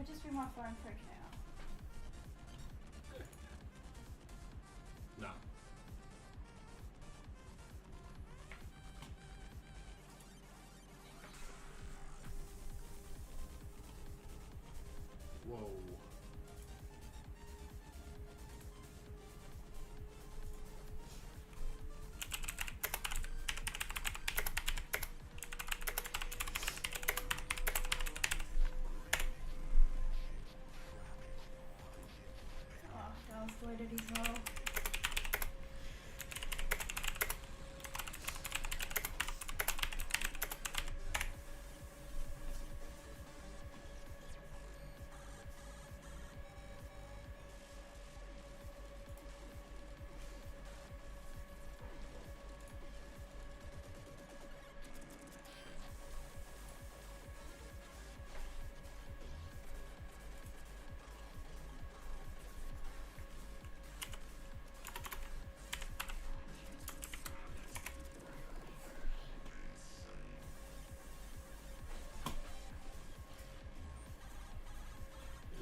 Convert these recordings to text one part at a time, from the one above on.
could just be my phone freaking out. No. Whoa. Oh, Dallas deleted his role.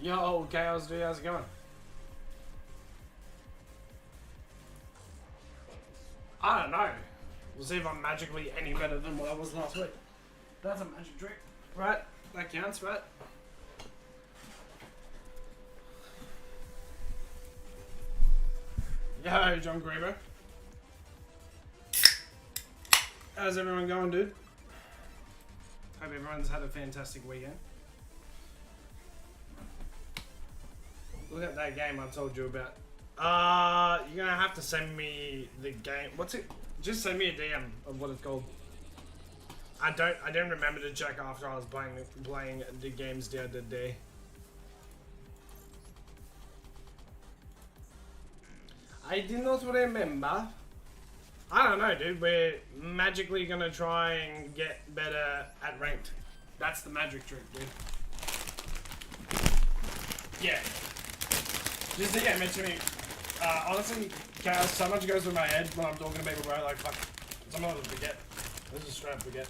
Yo, Chaos dude, how's it going? I don't know. We'll see if I'm magically any better than what I was last week. That's a magic trick, right? That counts, right? Yo, John Grieber. How's everyone going, dude? Hope everyone's had a fantastic weekend. Look at that game I told you about. You're gonna have to send me the game. What's it? Just send me a DM of what it's called. I didn't remember to check after I was playing the games the other day. I did not remember. I don't know, dude. We're magically gonna try and get better at ranked. That's the magic trick, dude. Yeah. Just to get mentioned me. Honestly, Chaos, so much goes through my head when I'm talking to people, bro. Like, fuck. Sometimes I forget. This is straight up forget.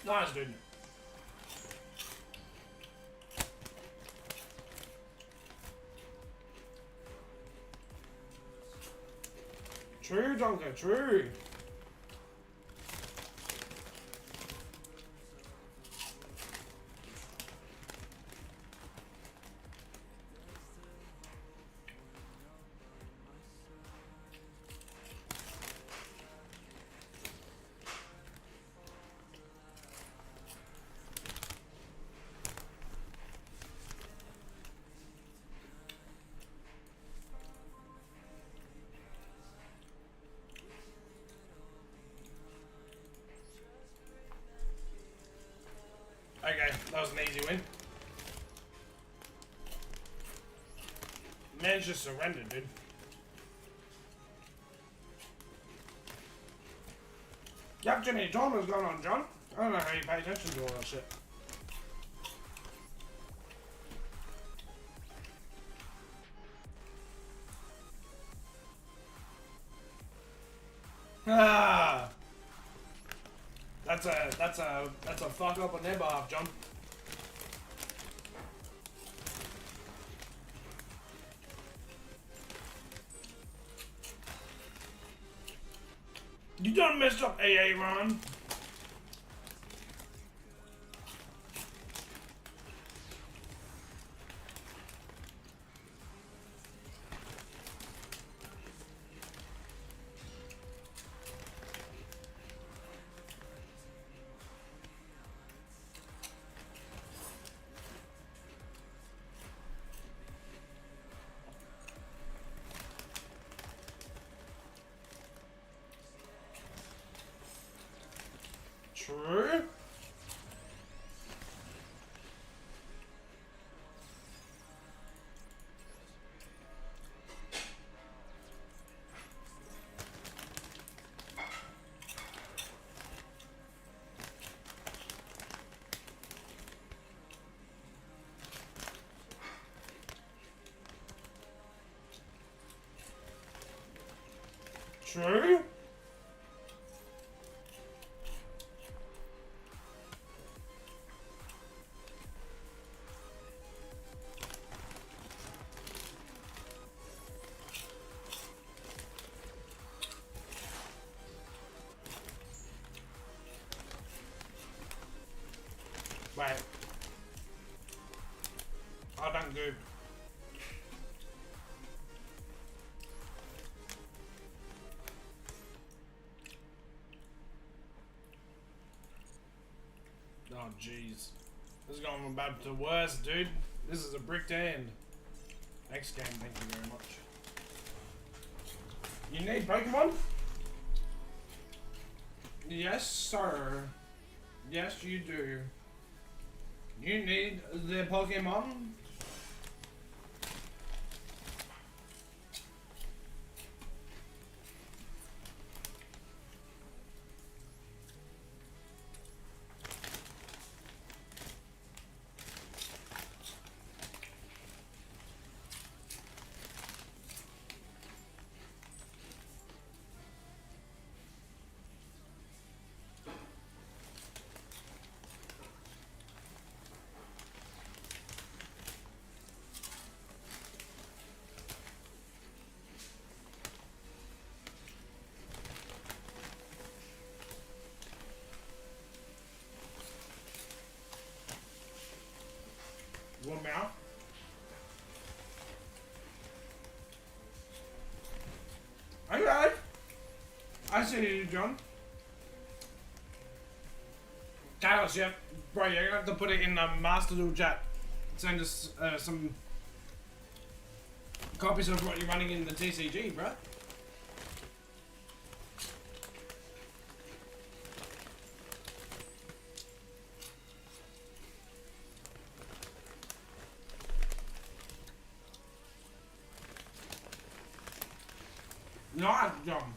Nice, dude. True, Donker, true. Okay, that was an easy win. Man's just surrendered, dude. Yep, Jimmy, tell me what's going on, John. I don't know how you pay attention to all that shit. Ah, that's a fuck up on their behalf, John. You done messed up, AA Ron. True. True. Wait. I don't do. Oh jeez. This is going from bad to worse, dude. This is a bricked hand. X game, thank you very much. You need Pokemon? Yes, sir. Yes, you do. You need the Pokemon? One mouth. Okay. I see you, John. Chaos, yeah. Bro, you're gonna have to put it in Master Duel chat. Send us some copies of what you're running in the TCG, bro. Not John.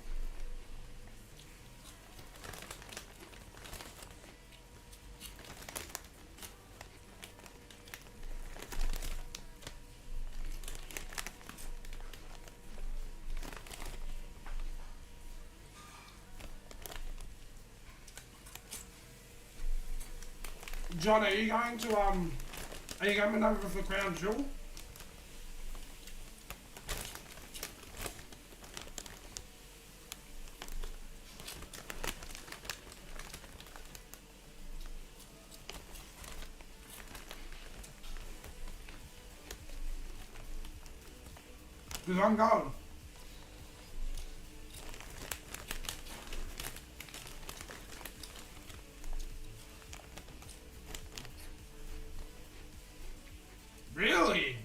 John, are you going to are you coming over for Crown Jewel? Because I'm going. Really?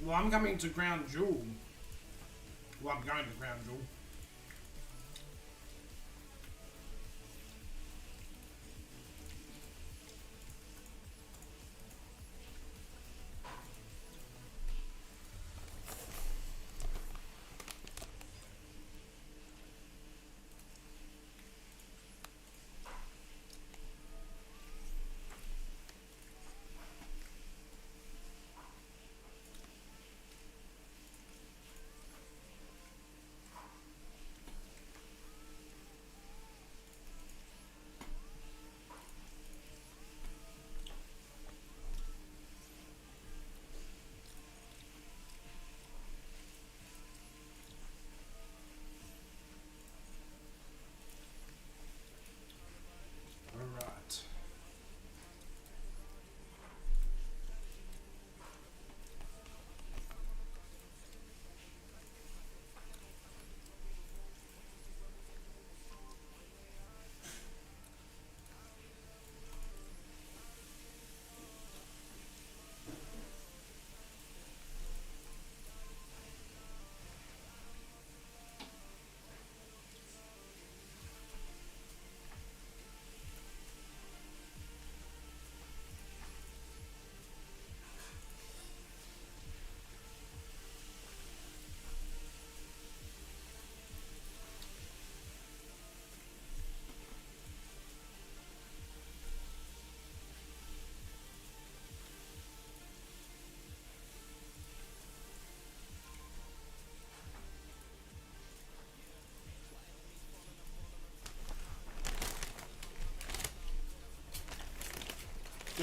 Well, I'm coming to Crown Jewel. Well, I'm going to Crown Jewel.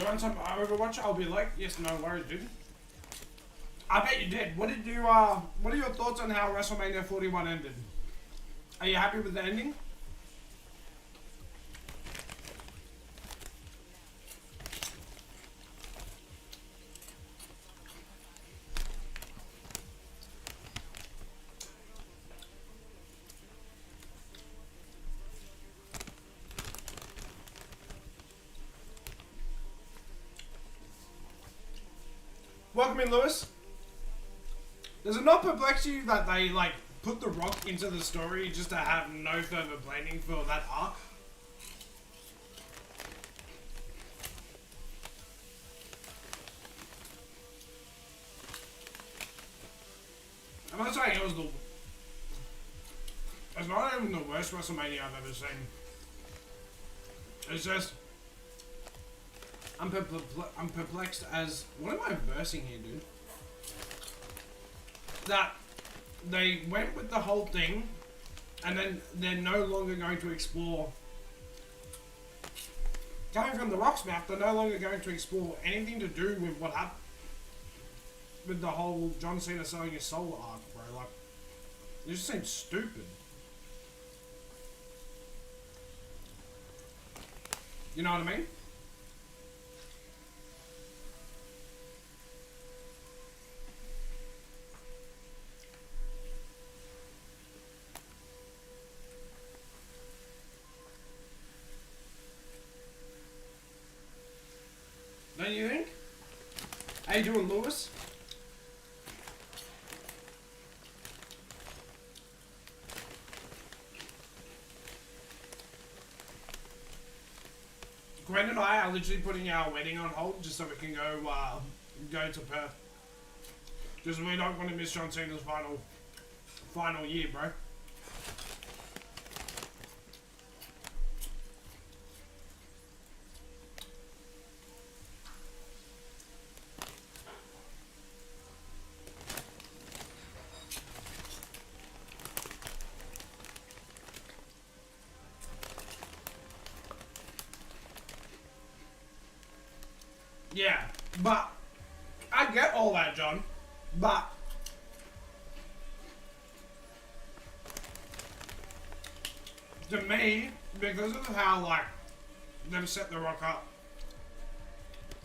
Do you want some Overwatch? I'll be like, yes, no worries, dude. I bet you did. What did you, what are your thoughts on how WrestleMania 41 ended? Are you happy with the ending? Welcome in, Lewis. Does it not perplex you that they, like, put The Rock into the story just to have no further planning for that arc? I'm not saying it was the... It's not even the worst WrestleMania I've ever seen. It's just... I'm perplexed as... What am I versing here, dude? That they went with the whole thing, and then they're no longer going to explore... Coming from The Rock's mouth, they're no longer going to explore anything to do with what happened with the whole John Cena selling his soul arc, bro. Like, it just seems stupid. You know what I mean? Don't you think? How you doing, Lewis? Gwen and I are literally putting our wedding on hold just so we can go to Perth. Just we don't want to miss John Cena's final year, bro. Yeah, but I get all that, John, but to me, because of how, like, they've set The Rock up,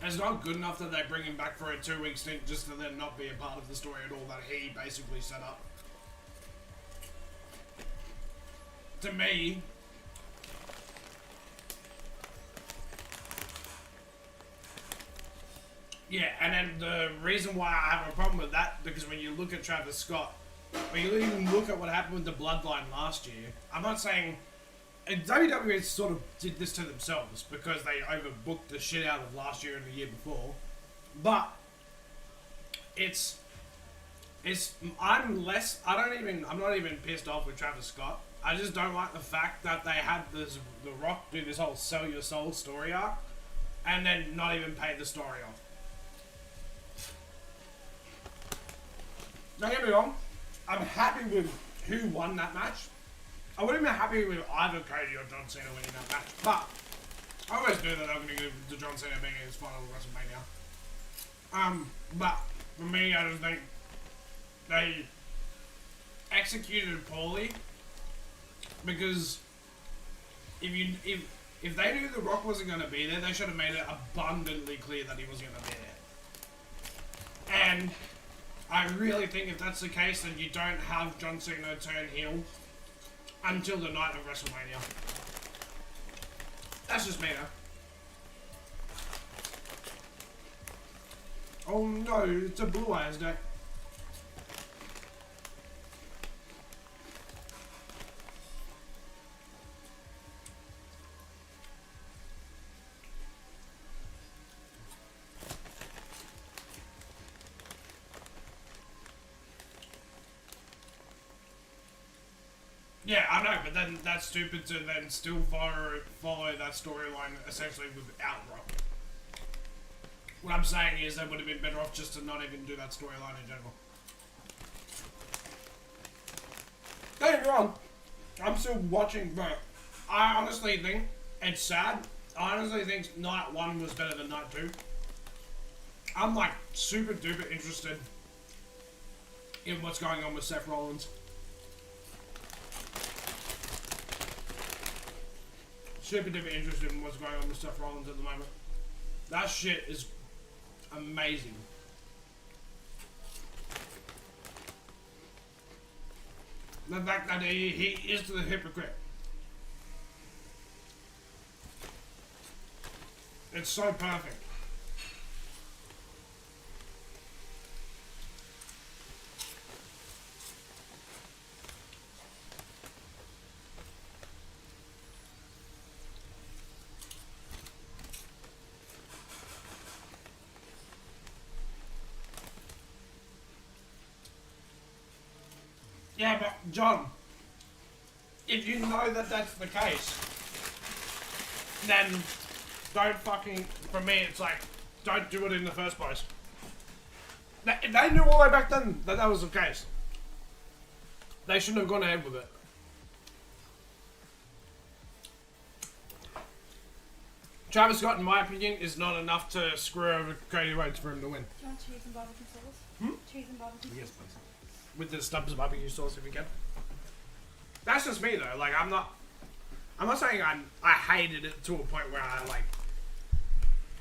it's not good enough that they bring him back for a 2-week stint just to then not be a part of the story at all that he basically set up. To me, yeah, and then the reason why I have a problem with that, because when you look at Travis Scott, when you even look at what happened with the Bloodline last year, I'm not saying... And WWE sort of did this to themselves, because they overbooked the shit out of last year and the year before, but I'm not even pissed off with Travis Scott. I just don't like the fact that they had The Rock do this whole sell your soul story arc, and then not even pay the story off. Don't get me wrong, I'm happy with who won that match. I wouldn't be happy with either Cody or John Cena winning that match, but I always knew that they were going to give to John Cena being his final WrestleMania. But for me, I just think they executed poorly, because if they knew The Rock wasn't going to be there, they should have made it abundantly clear that he was going to be there. And I really think if that's the case, then you don't have John Cena turn heel until the night of WrestleMania. That's just me, though. Oh no, it's a Blue Eyes deck. Yeah, I know, but then that's stupid to then still follow that storyline essentially without Rock. What I'm saying is they would have been better off just to not even do that storyline in general. Don't get me wrong, I'm still watching, but I honestly think it's sad I honestly think night 1 was better than night 2. I'm like super duper interested in what's going on with Seth Rollins. Super duper interested in what's going on with Seth Rollins at the moment. That shit is amazing. The fact that he is the hypocrite. It's so perfect. Yeah, but John, if you know that that's the case, then don't fucking, for me it's like, don't do it in the first place. If they knew all the way back then that that was the case, they shouldn't have gone ahead with it. Travis Scott, in my opinion, is not enough to screw over Cody Rhodes for him to win. Do you want cheese and barbecue sauce? Cheese and barbecue sauce? Yes, please. With the Stubbs barbecue sauce if you can. That's just me though, like I'm not saying I hated it to a point where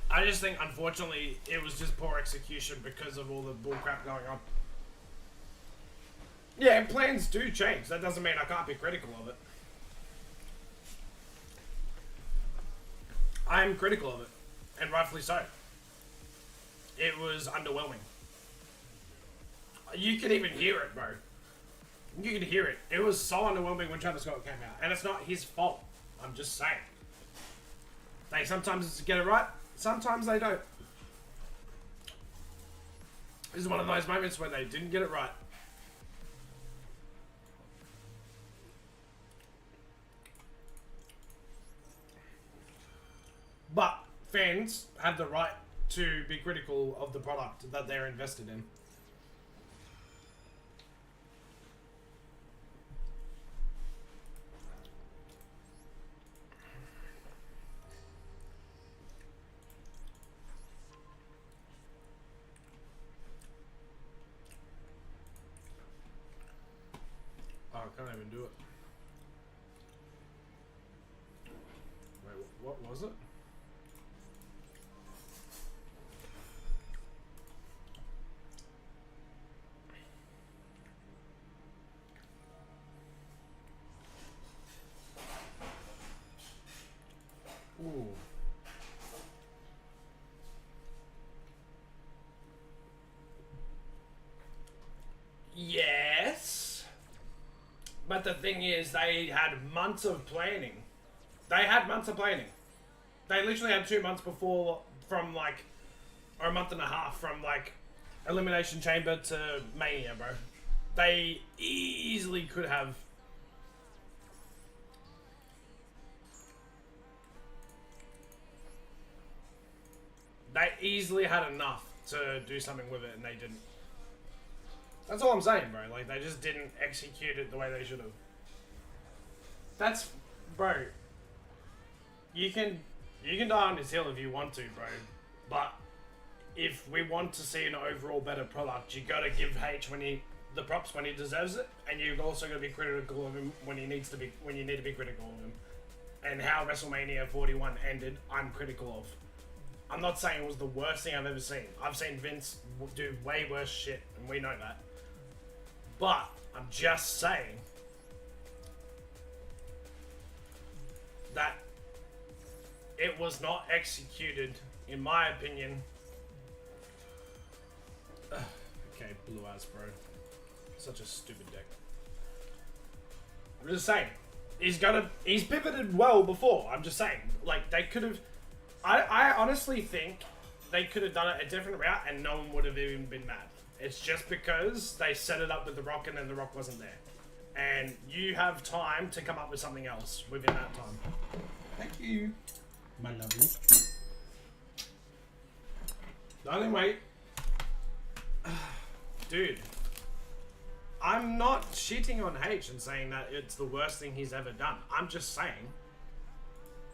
I just think unfortunately it was just poor execution because of all the bullcrap going on. Yeah, plans do change. That doesn't mean I can't be critical of it. I am critical of it, and rightfully so. It was underwhelming. You could even hear it, bro. You could hear it. It was so underwhelming when Travis Scott came out, and it's not his fault. I'm just saying. They sometimes get it right, sometimes they don't. This is one of those moments where they didn't get it right. But fans have the right to be critical of the product that they're invested in. Oh, I can't even do it. Wait, what was it? Ooh. Yes. But the thing is, they had months of planning. They had months of planning. They literally had 2 months before, from like, or a month and a half from like Elimination Chamber to Mania, bro. They easily could have. They easily had enough to do something with it, and they didn't. That's all I'm saying, bro. Like, they just didn't execute it the way they should have. That's, bro. You can die on this hill if you want to, bro. But if we want to see an overall better product, you gotta give H the props when he deserves it, and you also gotta be critical of him when you need to be critical of him. And how WrestleMania 41 ended, I'm critical of. I'm not saying it was the worst thing I've ever seen. I've seen Vince do way worse shit, and we know that. But I'm just saying that it was not executed, in my opinion. Okay, blue eyes, bro. Such a stupid deck. I'm just saying. He's pivoted well before. I'm just saying. Like, they could have. I honestly think they could have done it a different route and no one would have even been mad. It's just because they set it up with The Rock and then The Rock wasn't there. And you have time to come up with something else within that time. Thank you, my lovely. Darling, wait. Dude, I'm not shitting on H and saying that it's the worst thing he's ever done. I'm just saying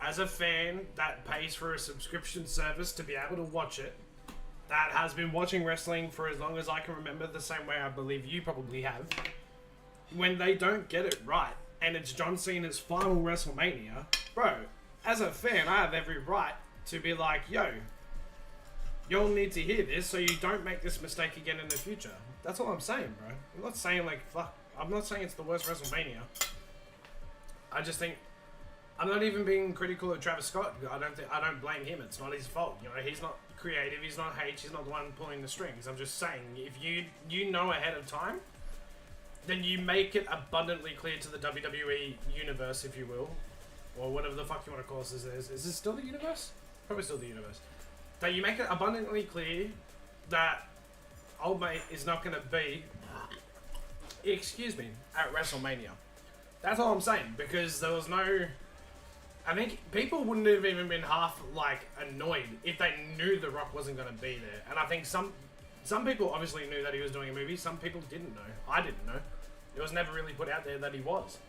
as a fan that pays for a subscription service to be able to watch it, that has been watching wrestling for as long as I can remember, the same way I believe you probably have, when they don't get it right, and it's John Cena's final WrestleMania, bro, as a fan, I have every right to be like, yo, you'll need to hear this so you don't make this mistake again in the future. That's all I'm saying, bro. I'm not saying like, fuck, I'm not saying it's the worst WrestleMania. I just think, I'm not even being critical of Travis Scott. I don't blame him. It's not his fault. You know, he's not creative. He's not H. He's not the one pulling the strings. I'm just saying, if you know ahead of time, then you make it abundantly clear to the WWE universe, if you will, or whatever the fuck you want to call this. Is this still the universe? Probably still the universe. That you make it abundantly clear that old mate is not going to be, excuse me, at WrestleMania. That's all I'm saying, because there was no... I think people wouldn't have even been half, like, annoyed if they knew The Rock wasn't going to be there. And I think some people obviously knew that he was doing a movie, some people didn't know. I didn't know. It was never really put out there that he was.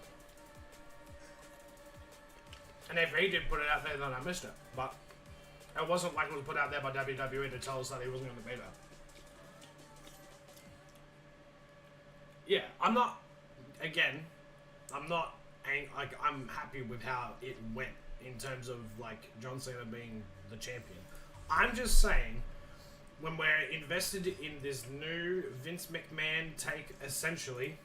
And if he did put it out there, then I missed it. But it wasn't like it was put out there by WWE to tell us that he wasn't going to be there. Yeah, I'm not... Again, I'm not... Like, I'm happy with how it went in terms of, like, John Cena being the champion. I'm just saying, when we're invested in this new Vince McMahon take, essentially...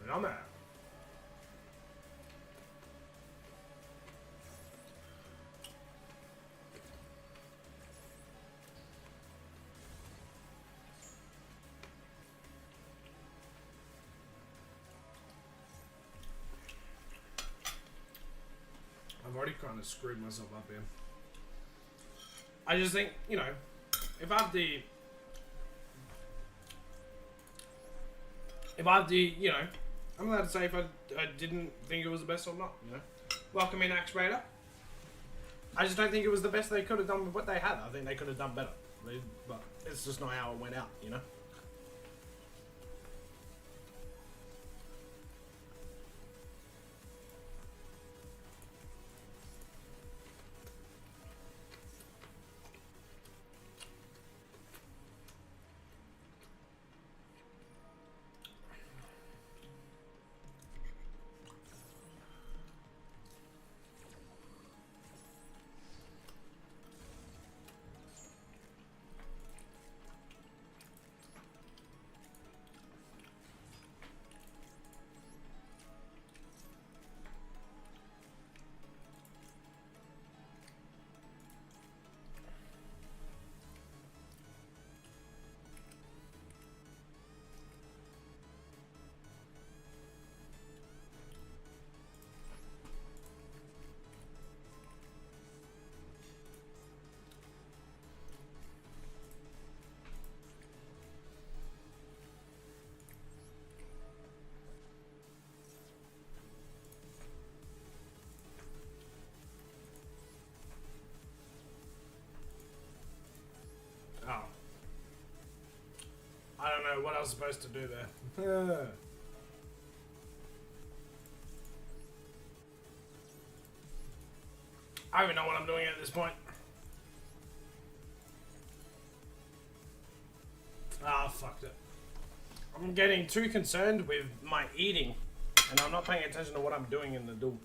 Yummy. I've already kind of screwed myself up here. I just think, you know, if I have the, you know, I'm allowed to say if I didn't think it was the best or not, you know. Welcome in, Axe Raider. I just don't think it was the best they could have done with what they had. I think they could have done better. But it's just not how it went out, you know. Oh. I don't know what I was supposed to do there. I don't even know what I'm doing at this point. Ah, fucked it. I'm getting too concerned with my eating, and I'm not paying attention to what I'm doing in the do.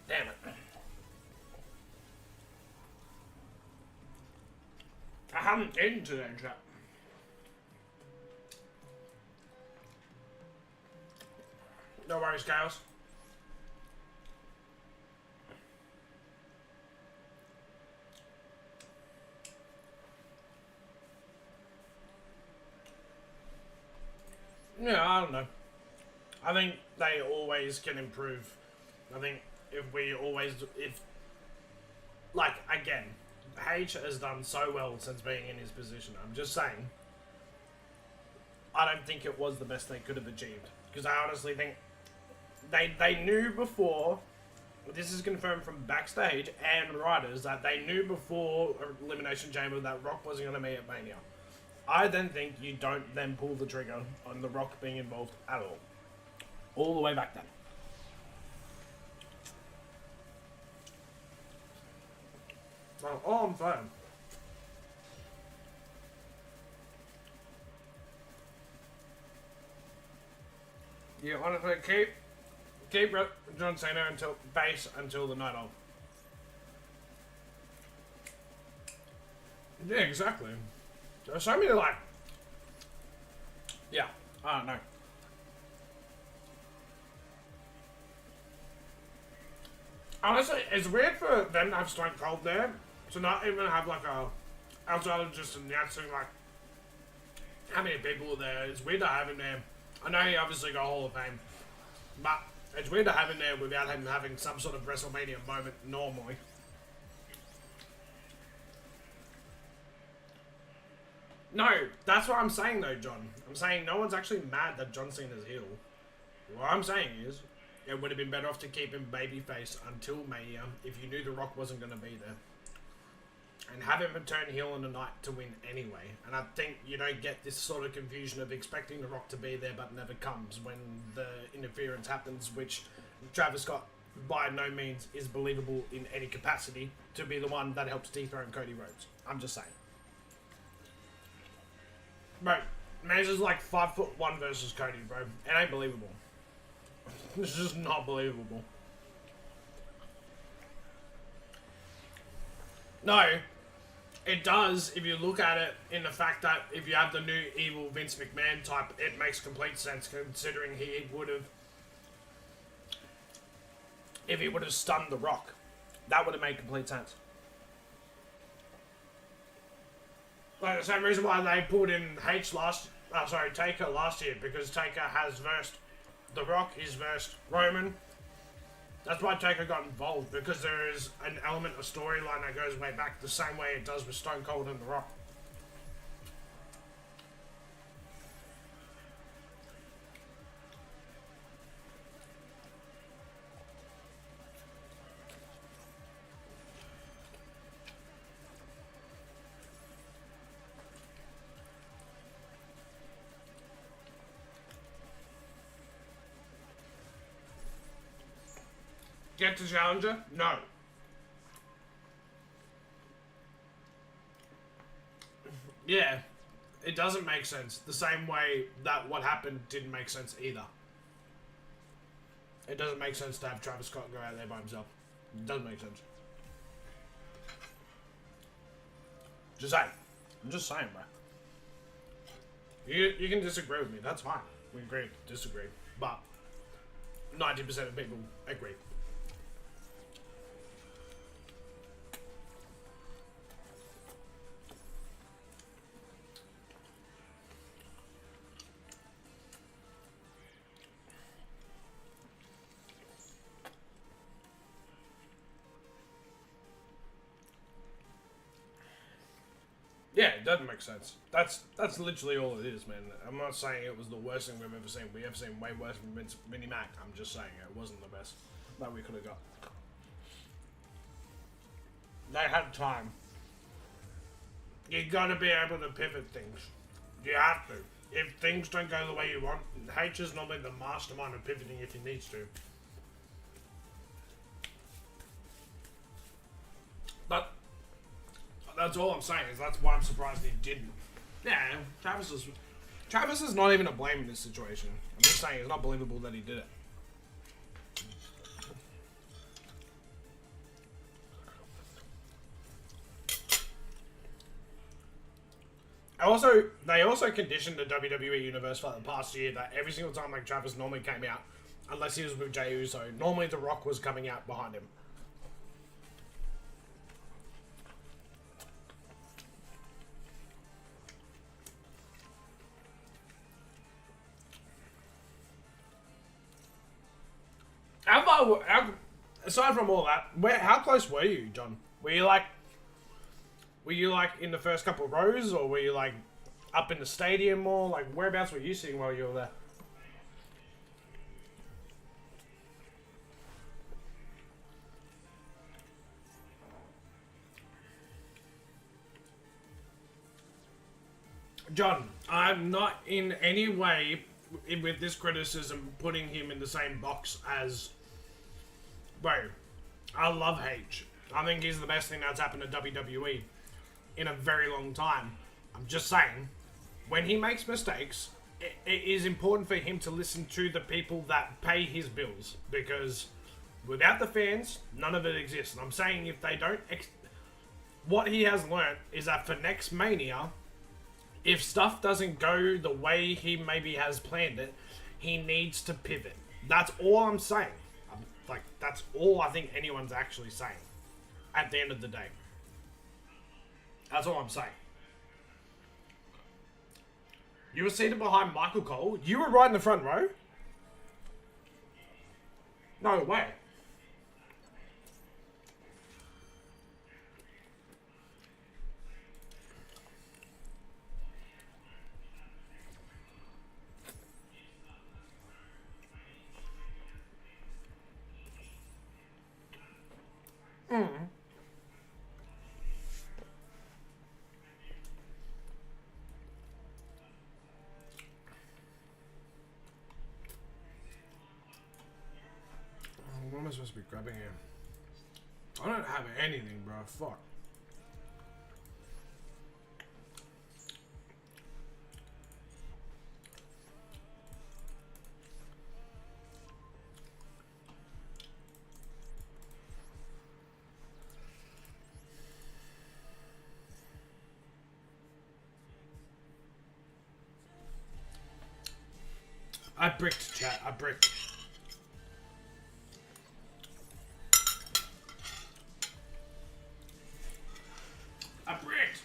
Damn it. I haven't eaten today, chat. No worries, Chaos. Yeah, I don't know. I think they always can improve. I think like, again, H has done so well since being in his position. I'm just saying, I don't think it was the best they could have achieved. Because I honestly think they knew before. This is confirmed from backstage and writers that they knew before Elimination Chamber that Rock wasn't going to be at Mania. I then think you don't then pull the trigger on the Rock being involved at all. All the way back then. Well, all I'm saying. You honestly keep John Cena until base until the night of. Yeah, exactly. There's so many like. Yeah, I don't know. Honestly, it's weird for them to have Stone Cold there, to not even have like a, outside of just announcing like how many people are there. It's weird to have him there. I know he obviously got Hall of Fame, but it's weird to have him there without him having some sort of WrestleMania moment normally. No, that's what I'm saying though, John. I'm saying no one's actually mad that John Cena's heel. What I'm saying is, it would have been better off to keep him babyface until Mania if you knew The Rock wasn't going to be there. And have him turn heel on the night to win anyway. And I think you don't get this sort of confusion of expecting The Rock to be there but never comes when the interference happens, which Travis Scott by no means is believable in any capacity to be the one that helps dethrone Cody Rhodes. I'm just saying. Bro, Miz is like 5'1" versus Cody, bro. It ain't believable. It's just not believable. No, it does if you look at it in the fact that if you have the new evil Vince McMahon type, it makes complete sense considering he would have, if he would have stunned The Rock, that would have made complete sense. Like the same reason why they pulled in Taker last year, because Taker has versed The Rock, he's versed Roman. That's why Taker got involved, because there is an element of storyline that goes way back the same way it does with Stone Cold and The Rock. Get to Challenger? No. Yeah, it doesn't make sense. The same way that what happened didn't make sense either. It doesn't make sense to have Travis Scott go out there by himself. It doesn't make sense. Just saying. I'm just saying, bro. You can disagree with me. That's fine. We agree to disagree. But 90% of people agree. Yeah, it doesn't make sense. That's literally all it is, man. I'm not saying it was the worst thing we've ever seen. We have seen way worse than Vinnie Mac. I'm just saying it wasn't the best that we could have got. They had time. You gotta be able to pivot things. You have to. If things don't go the way you want, H is normally the mastermind of pivoting if he needs to. But that's all I'm saying, is that's why I'm surprised he didn't. Yeah, Travis is not even to blame in this situation. I'm just saying it's not believable that he did it. They also conditioned the WWE Universe for the past year that every single time like Travis normally came out, unless he was with Jey Uso, normally The Rock was coming out behind him. Aside from all that, how close were you, John? Were you like in the first couple of rows, or were you like up in the stadium more? Like, whereabouts were you sitting while you were there? John, I'm not in any way with this criticism putting him in the same box as. Bro, I love H. I think he's the best thing that's happened to WWE in a very long time. I'm just saying, when he makes mistakes, it is important for him to listen to the people that pay his bills, because without the fans, none of it exists. And I'm saying if they don't... what he has learnt is that for next Mania, if stuff doesn't go the way he maybe has planned it, he needs to pivot. That's all I'm saying. Like, that's all I think anyone's actually saying at the end of the day. That's all I'm saying. You were seated behind Michael Cole. You were right in the front row? No way. What am I supposed to be grabbing here? I don't have anything, bro. Fuck. I bricked, chat. I bricked. I bricked.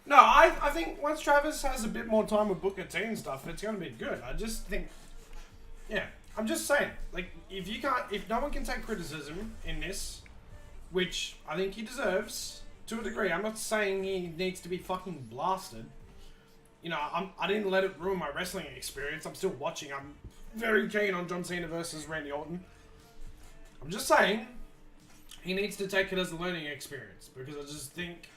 No, I think once Travis has a bit more time with Booker T and stuff, it's gonna be good. I just think, yeah, I'm just saying, like, if no one can take criticism in this, which I think he deserves to a degree. I'm not saying he needs to be fucking blasted. You know, I didn't let it ruin my wrestling experience. I'm still watching. I'm very keen on John Cena versus Randy Orton. I'm just saying, he needs to take it as a learning experience, because I just think,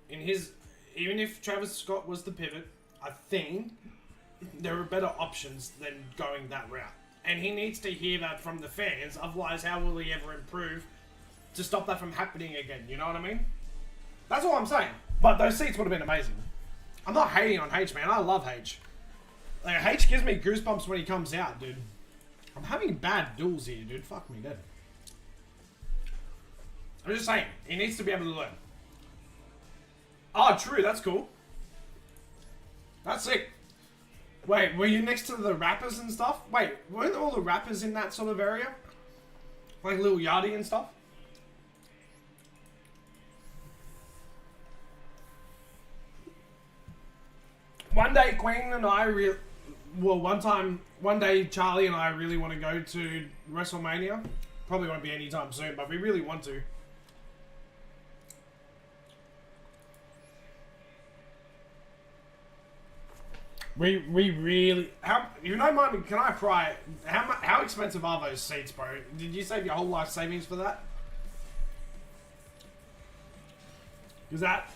even if Travis Scott was the pivot, I think there are better options than going that route. And he needs to hear that from the fans, otherwise how will he ever improve to stop that from happening again, you know what I mean? That's all I'm saying. But those seats would have been amazing. I'm not hating on H, man. I love H. Like, H gives me goosebumps when he comes out, dude. I'm having bad duels here, dude. Fuck me, dead. I'm just saying, he needs to be able to learn. Oh, true. That's cool. That's sick. Wait, were you next to the rappers and stuff? Wait, weren't all the rappers in that sort of area? Like Lil Yachty and stuff? One day, Queen and I one day Charlie and I really want to go to WrestleMania. Probably won't be anytime soon, but we really want to. We really... you don't mind me, can I pry? How expensive are those seats, bro? Did you save your whole life savings for that? Because that...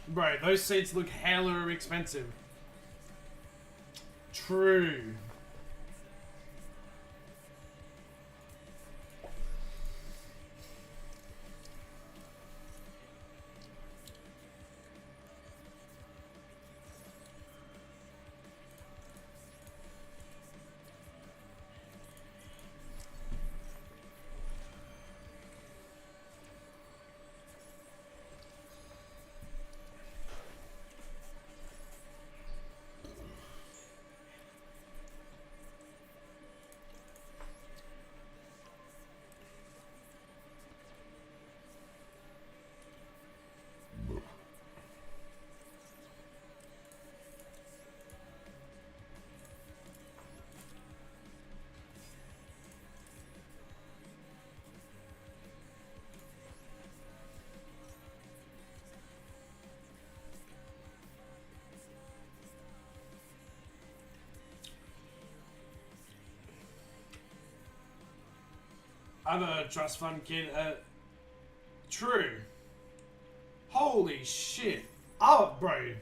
Bro, those seats look hella expensive. True. I'm a trust fund kid. True. Holy shit. Oh, bro.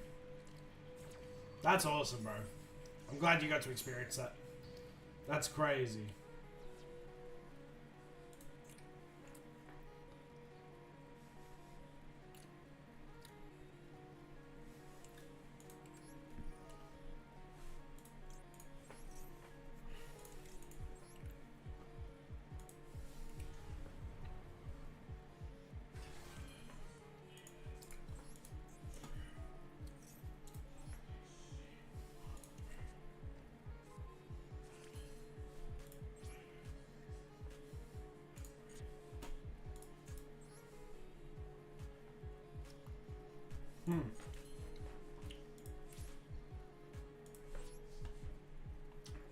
That's awesome, bro. I'm glad you got to experience that. That's crazy.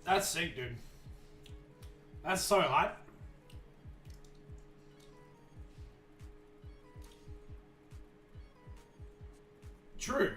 That's sick, dude. That's so hype. True.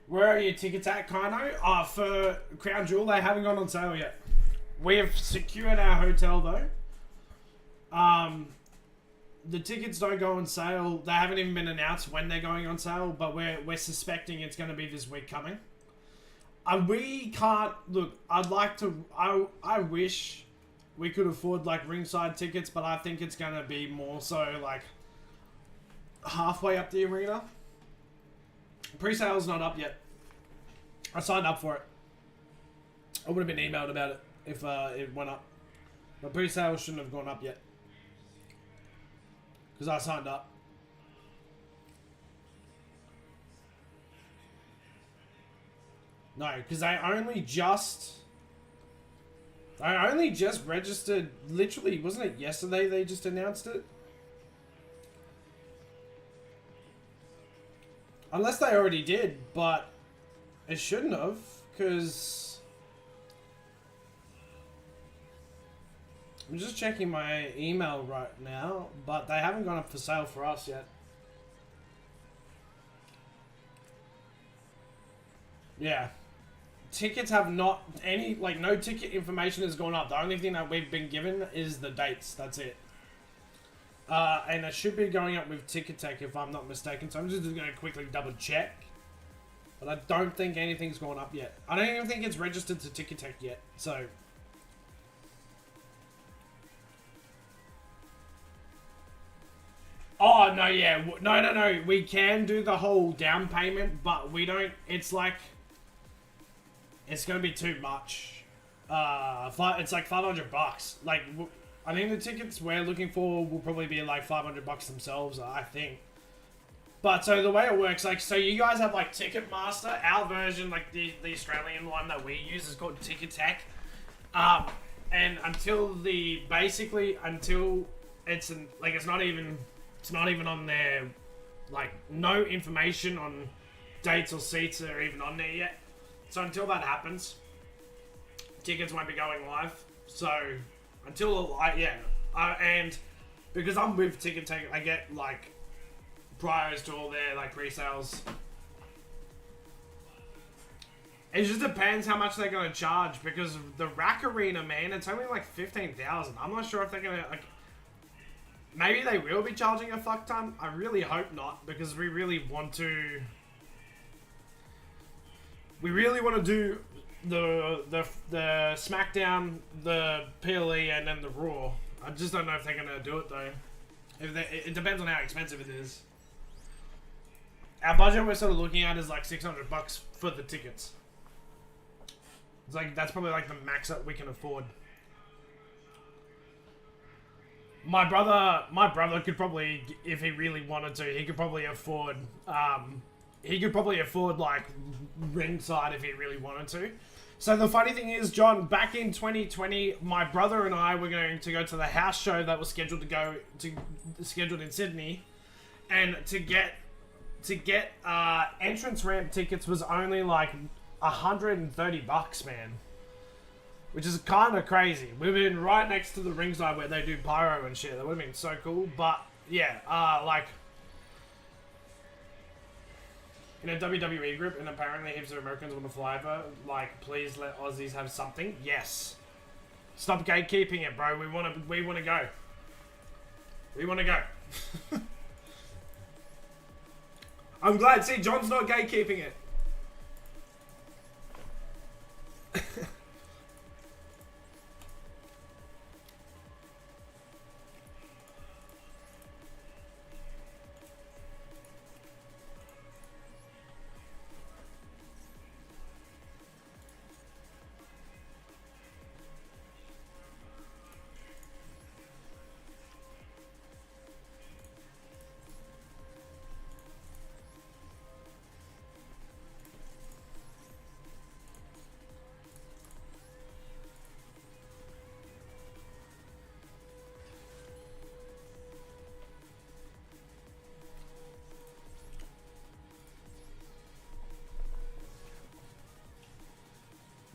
Where are your tickets at, Kino? For Crown Jewel, they haven't gone on sale yet. We have secured our hotel though. The tickets don't go on sale. They haven't even been announced when they're going on sale, but we're suspecting it's going to be this week coming. We can't look. I'd like to. I wish we could afford like ringside tickets, but I think it's going to be more so like halfway up the arena. Pre-sale's not up yet. I signed up for it. I would have been emailed about it if it went up. But pre-sale shouldn't have gone up yet. Because I signed up. No, because I only just registered, literally, wasn't it yesterday they just announced it? Unless they already did, but it shouldn't have, because I'm just checking my email right now, but they haven't gone up for sale for us yet. Yeah. Tickets have not, no ticket information has gone up. The only thing that we've been given is the dates, that's it. And it should be going up with Ticketek if I'm not mistaken. So I'm just going to quickly double check. But I don't think anything's gone up yet. I don't even think it's registered to Ticketek yet. So. Oh, no, yeah. No. We can do the whole down payment, but we don't. It's like. It's going to be too much. It's like $500. Like. I think the tickets we're looking for will probably be like $500 themselves, I think. But so the way it works, like, so you guys have like Ticketmaster. Our version, like the Australian one that we use is called Ticketek. And until it's it's not even on there, like no information on dates or seats are even on there yet. So until that happens, tickets won't be going live. So. Until, and because I'm with Ticketek, I get, like, priors to all their, like, pre-sales. It just depends how much they're going to charge, because the Rack Arena, man, it's only, like, 15,000. I'm not sure if they're going to, like, maybe they will be charging a fuck ton. I really hope not, because we really want to do the SmackDown, the PLE, and then the Raw. I just don't know if they're gonna do it though. It depends on how expensive it is. Our budget we're sort of looking at is like $600 for the tickets. It's like that's probably like the max that we can afford. My brother could probably, if he really wanted to, he could probably afford like ringside if he really wanted to. So the funny thing is, John, back in 2020, my brother and I were going to go to the house show that was scheduled in Sydney, and to get entrance ramp tickets was only like $130, man. Which is kind of crazy. We've been right next to the ringside where they do pyro and shit. That would have been so cool. But yeah, like in a WWE group, and apparently heaps of Americans want to fly over. Like, please let Aussies have something. Yes. Stop gatekeeping it, bro. We want to go. We want to go. I'm glad. See, John's not gatekeeping it.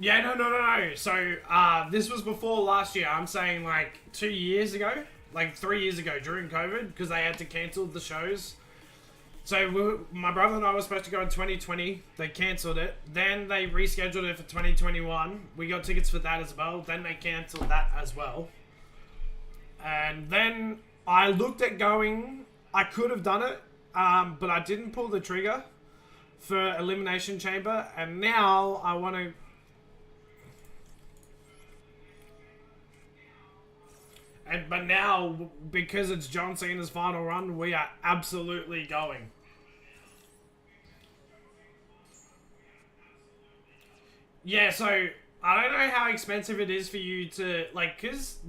Yeah, no. So, this was before last year. I'm saying like 2 years ago, like 3 years ago during COVID, because they had to cancel the shows. So my brother and I were supposed to go in 2020. They cancelled it. Then they rescheduled it for 2021. We got tickets for that as well. Then they cancelled that as well. And then I looked at going. I could have done it, but I didn't pull the trigger for Elimination Chamber. And now I want to... But now, because it's John Cena's final run, we are absolutely going. Yeah, so I don't know how expensive it is for you to, like, because,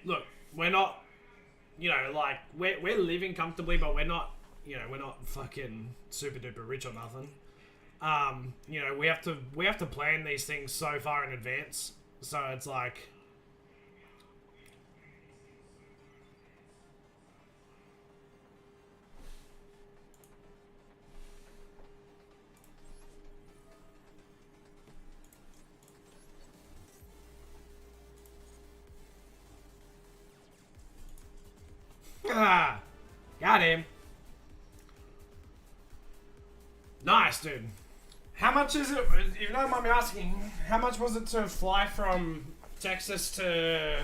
look, we're not, like, we're living comfortably, but we're not, we're not fucking super duper rich or nothing. We have to plan these things so far in advance. So it's like... Ah, got him. Nice, dude. How much is it, if you don't mind me asking, how much was it to fly from Texas to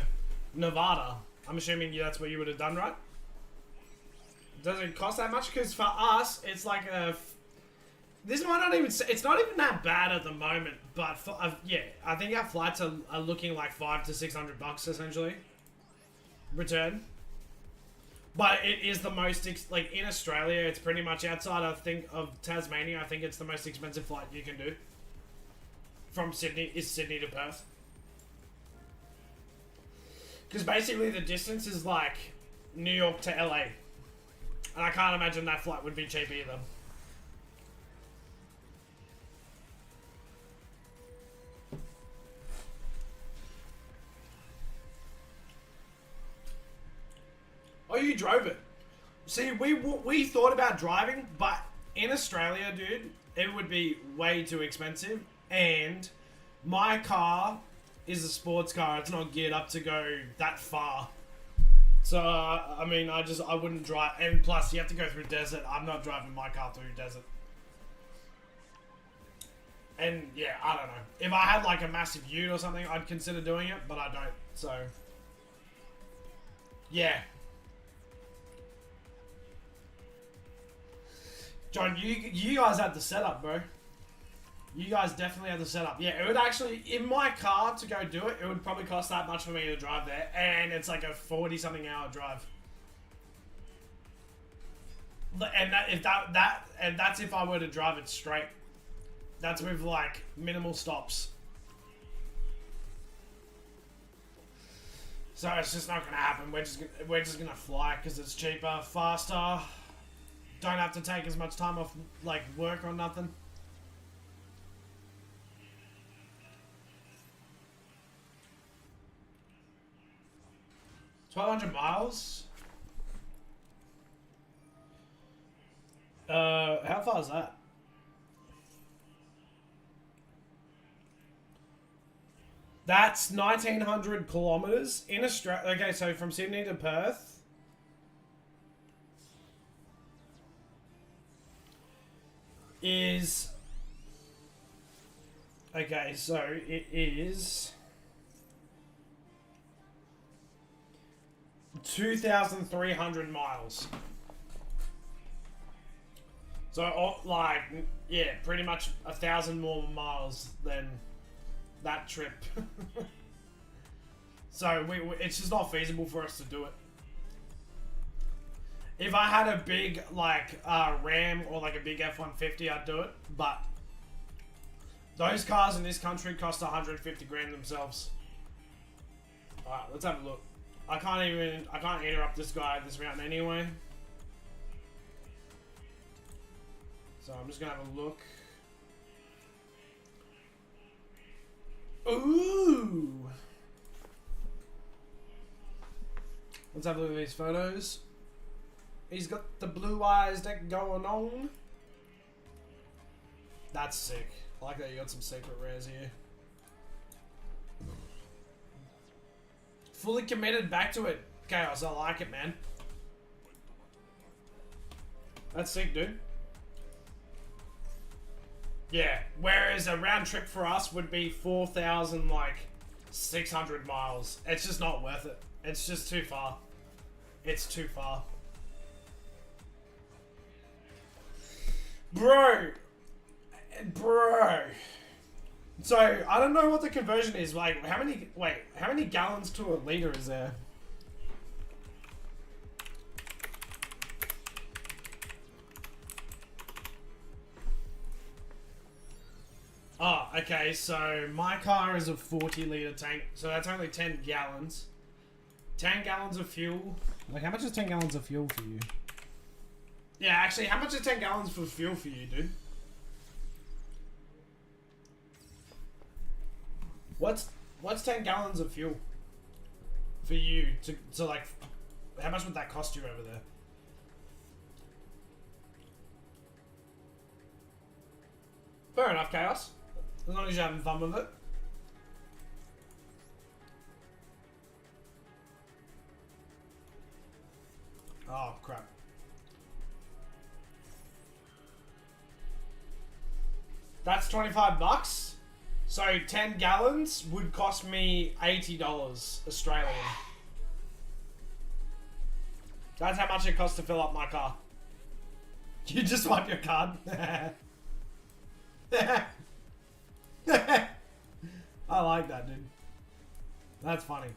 Nevada? I'm assuming that's what you would have done, right? Does it cost that much? Because for us, it's like this might not even... It's not even that bad at the moment, but for, yeah, I think our flights are looking like $500 to $600 essentially. Return. But it is the most, like, in Australia, it's pretty much outside, I think, of Tasmania. I think it's the most expensive flight you can do. From Sydney to Perth. Because basically the distance is like New York to LA. And I can't imagine that flight would be cheap either. Oh, you drove it. See, we thought about driving, but in Australia, dude, it would be way too expensive. And my car is a sports car. It's not geared up to go that far. So, I mean, I wouldn't drive. And plus, you have to go through desert. I'm not driving my car through desert. And, yeah, I don't know. If I had, like, a massive ute or something, I'd consider doing it, but I don't. So, yeah. John, you guys had the setup, bro. You guys definitely had the setup. Yeah, it would actually, in my car to go do it, it would probably cost that much for me to drive there. And it's like a 40-something hour drive. And that's if I were to drive it straight. That's with like minimal stops. So it's just not gonna happen. We're just gonna fly because it's cheaper, faster. Don't have to take as much time off like work or nothing. 1,200 miles? How far is that? That's 1,900 kilometers in Australia. Okay, so from Sydney to Perth. Is... Okay, so it is... 2,300 miles. So, like, yeah, pretty much 1,000 more miles than that trip. So, it's just not feasible for us to do it. If I had a big, like, Ram or, like, a big F-150, I'd do it. But those cars in this country cost 150 grand themselves. Alright, let's have a look. I can't interrupt this guy this round anyway. So I'm just gonna have a look. Ooh! Let's have a look at these photos. He's got the Blue Eyes deck going on. That's sick. I like that you got some secret rares here. Fully committed back to it. Chaos, I like it, man. That's sick, dude. Yeah, whereas a round trip for us would be 4,600 miles. It's just not worth it. It's just too far. It's too far. Bro. So, I don't know what the conversion is. Like, how many gallons to a liter is there? Oh, okay, so my car is a 40-litre tank, so that's only 10 gallons. 10 gallons of fuel. Like, how much is 10 gallons of fuel for you? Yeah, actually, how much is 10 gallons for fuel for you, dude? What's 10 gallons of fuel for you to like, how much would that cost you over there? Fair enough, Chaos. As long as you're having fun with it. Oh, crap. That's 25 bucks. So 10 gallons would cost me $80 Australian. That's how much it costs to fill up my car. You just swipe your card. I like that, dude. That's funny.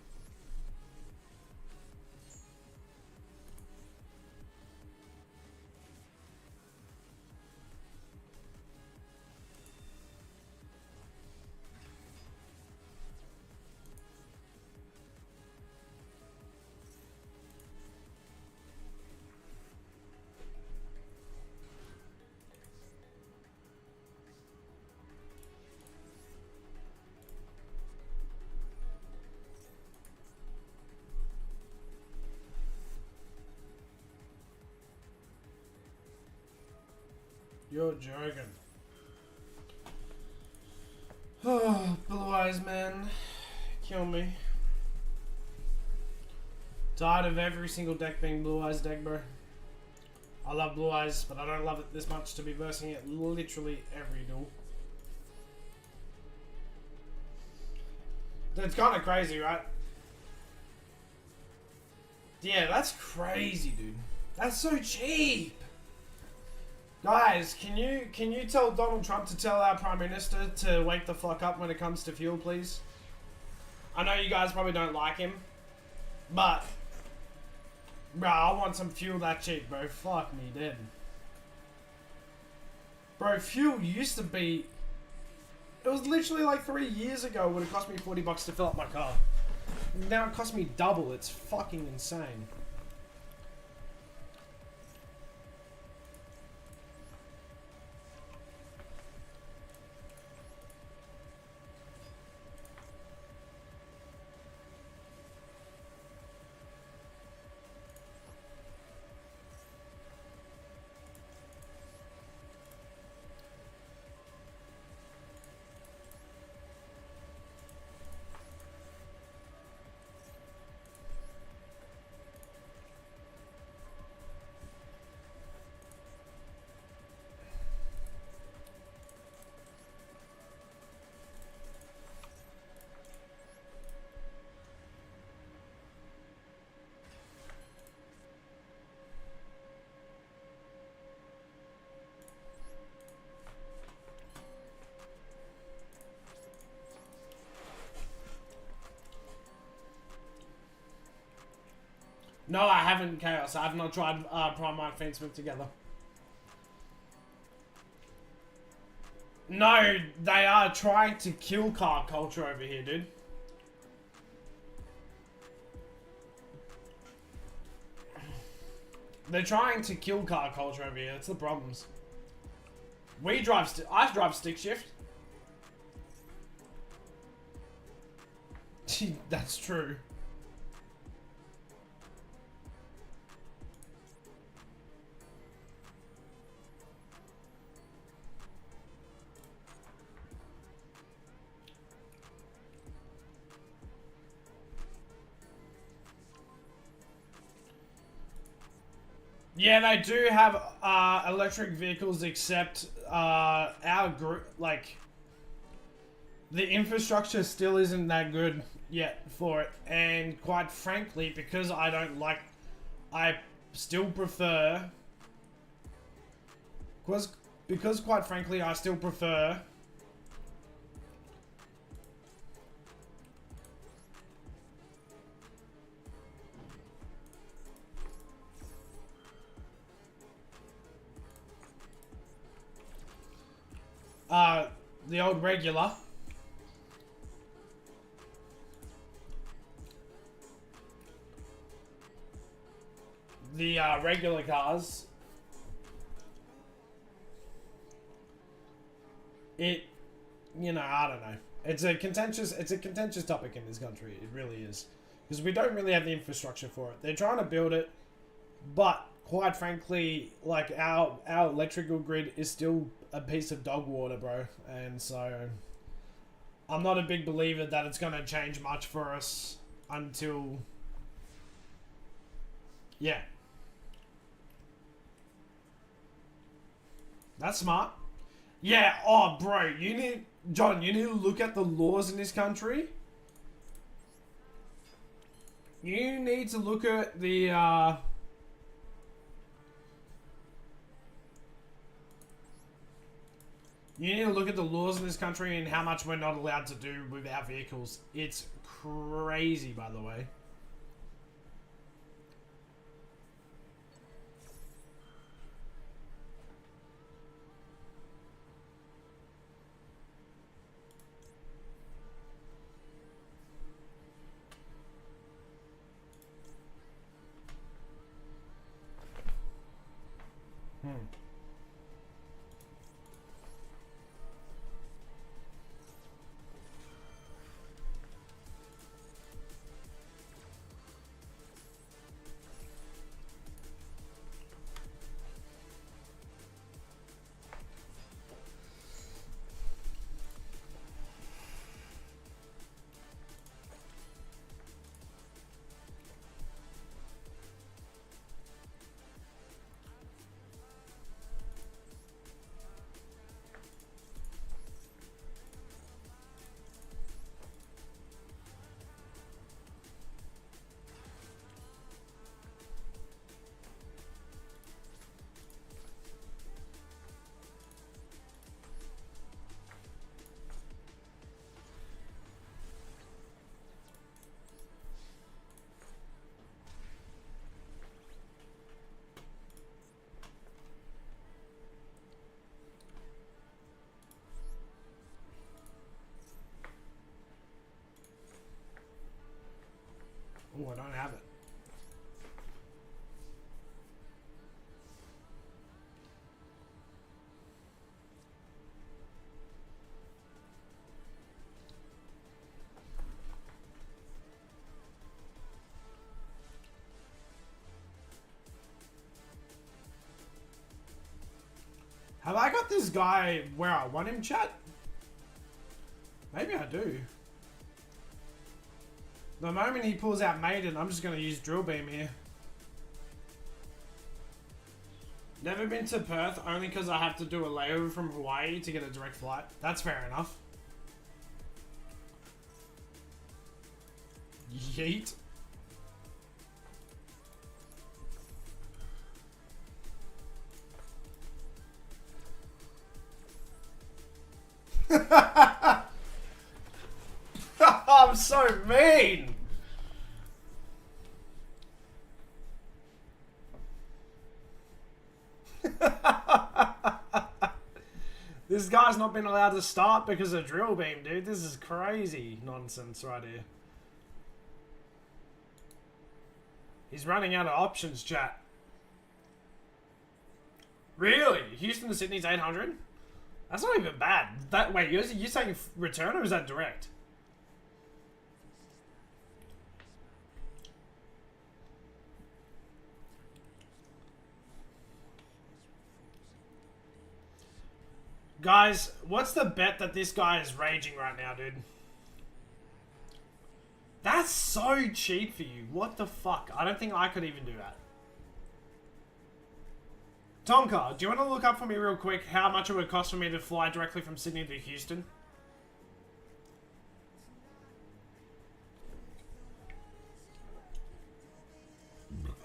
You're joking. Oh, Blue Eyes, man. Kill me. Tired of every single deck being Blue Eyes deck, bro. I love Blue Eyes, but I don't love it this much to be versing it literally every duel. That's kind of crazy, right? Yeah, that's crazy, dude. That's so cheap. Guys, can you tell Donald Trump to tell our Prime Minister to wake the fuck up when it comes to fuel, please? I know you guys probably don't like him, but bro, I want some fuel that cheap, bro. Fuck me dead. Bro, fuel used to be... It was literally like 3 years ago when it cost me 40 bucks to fill up my car. Now it costs me double. It's fucking insane. No, I haven't, Chaos. I have not tried Primarch Fiendsmith together. No, they are trying to kill car culture over here, dude. They're trying to kill car culture over here. That's the problems. I drive stick shift. That's true. Yeah, they do have electric vehicles, except our group, like, the infrastructure still isn't that good yet for it. And quite frankly, because I still prefer, because quite frankly, I still prefer the old regular. The regular cars. I don't know. It's a contentious topic in this country. It really is. Because we don't really have the infrastructure for it. They're trying to build it, but quite frankly, like, our electrical grid is still a piece of dog water, bro. And so I'm not a big believer that it's going to change much for us until, yeah. That's smart. Yeah, oh bro, John, you need to look at the laws in this country. You need to look at the you need to look at the laws in this country and how much we're not allowed to do with our vehicles. It's crazy, by the way. Oh, I don't have it. Have I got this guy where I want him, chat? Maybe I do. The moment he pulls out Maiden, I'm just going to use Drill Beam here. Never been to Perth, only because I have to do a layover from Hawaii to get a direct flight. That's fair enough. Yeet. I'm so mean. This guy's not been allowed to start because of drill beam, dude. This is crazy nonsense right here. He's running out of options, chat. Really? Houston to Sydney's 800? That's not even bad. That wait, you're saying return or is that direct? Guys, what's the bet that this guy is raging right now, dude? That's so cheap for you. What the fuck? I don't think I could even do that. Tonka, do you want to look up for me real quick how much it would cost for me to fly directly from Sydney to Houston?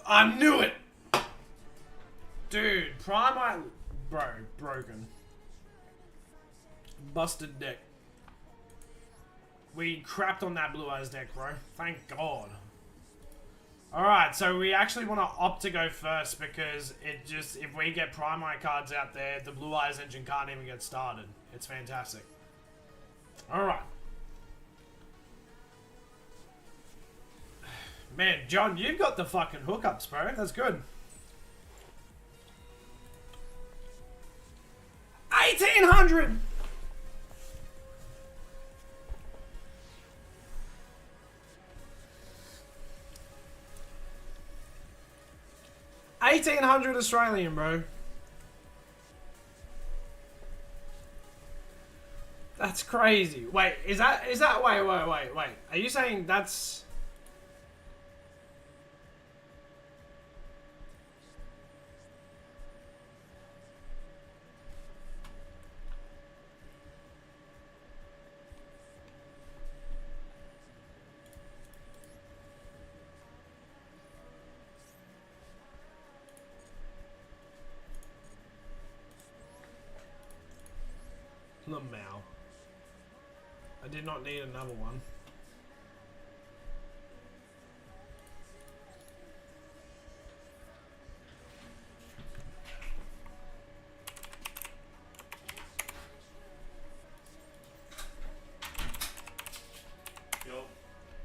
I knew it! Dude, Prime, bro, broken. Busted deck. We crapped on that Blue Eyes deck, bro. Thank God. Alright, so we actually want to opt to go first because it just, if we get Prime Eye cards out there, the Blue Eyes engine can't even get started. It's fantastic. Alright. Man, John, you've got the fucking hookups, bro. That's good. 1800! $1,800 Australian, bro. That's crazy. Wait, is that wait. Are you saying that's Lamau? I did not need another one.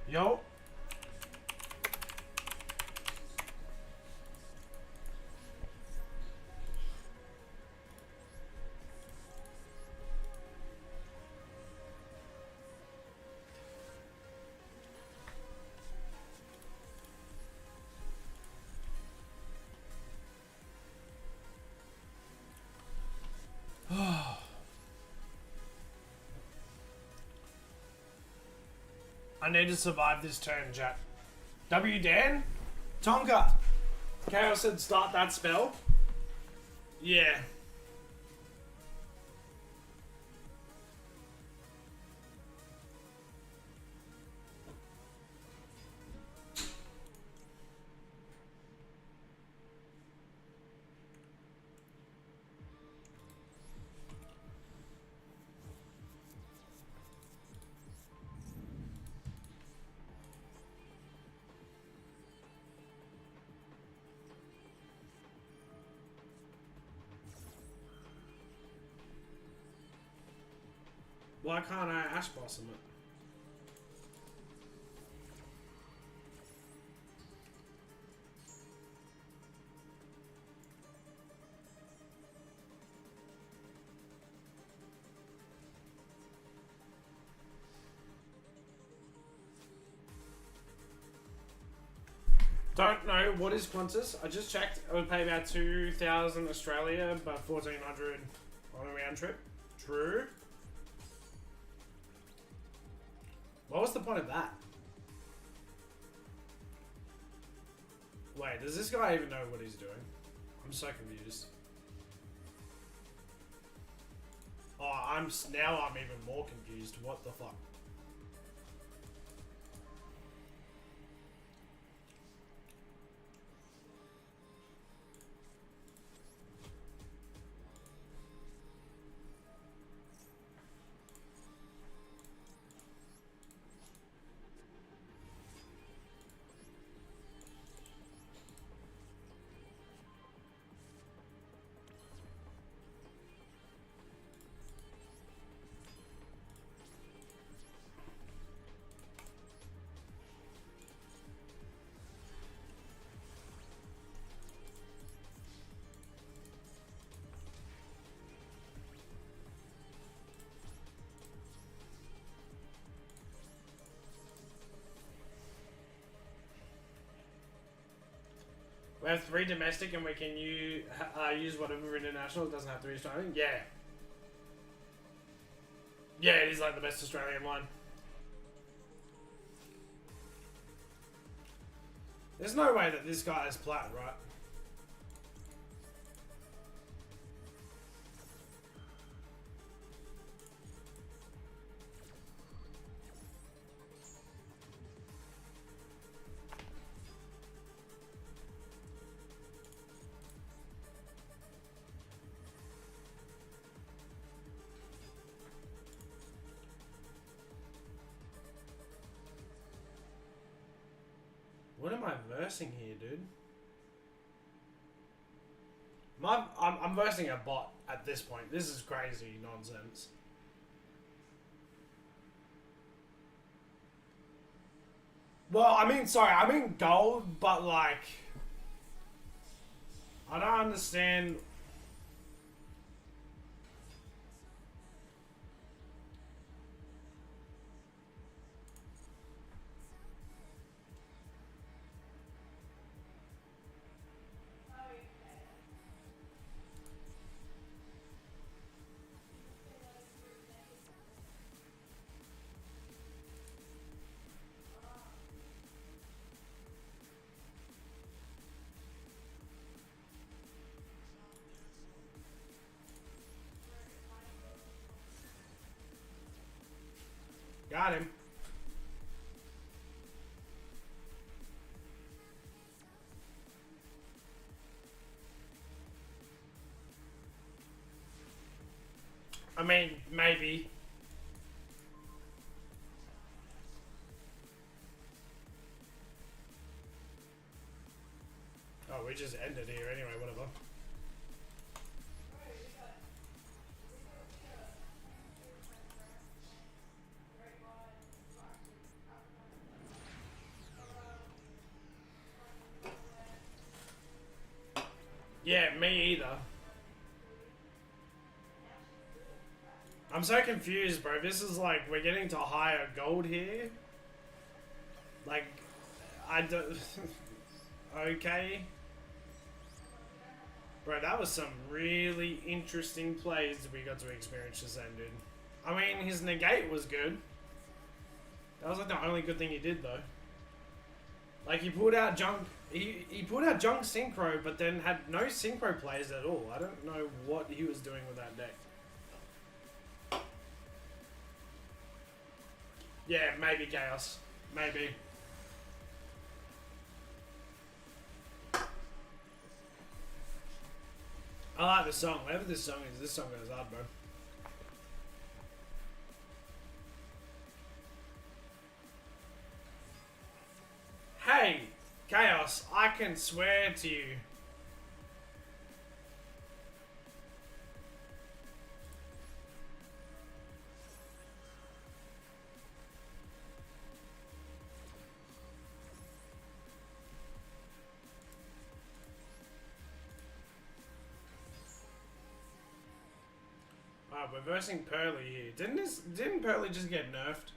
Yo. I need to survive this turn, chat. W Dan? Tonka! Chaos said start that spell? Yeah. Why can't I Ash Blossom it? Don't know what is Qantas. I just checked. It would pay about 2,000 Australia, but 1,400 on a round trip. True. What was the point of that? Wait, does this guy even know what he's doing? I'm so confused. Oh, now I'm even more confused. What the fuck? We have 3 domestic and we can use whatever international. It doesn't have to be Australian. Yeah. Yeah, it is like the best Australian one. There's no way that this guy is plat, right? What am I versing here, dude? I'm versing a bot at this point. This is crazy nonsense. Well, I mean gold, but like, I don't understand. Got him. I mean, maybe. Oh, we just ended here anyway, whatever. Yeah, me either. I'm so confused, bro. This is like, we're getting to higher gold here. Like, I don't... Okay. Bro, that was some really interesting plays that we got to experience just then, dude. I mean, his negate was good. That was like the only good thing he did, though. Like, he pulled out junk... He pulled out junk synchro, but then had no synchro plays at all. I don't know what he was doing with that deck. Yeah, maybe Chaos. Maybe. I like the song. Whatever this song is, this song goes hard, bro. Hey, Chaos, I can swear to you. Alright, we're versing Pearly here. Didn't Pearly just get nerfed?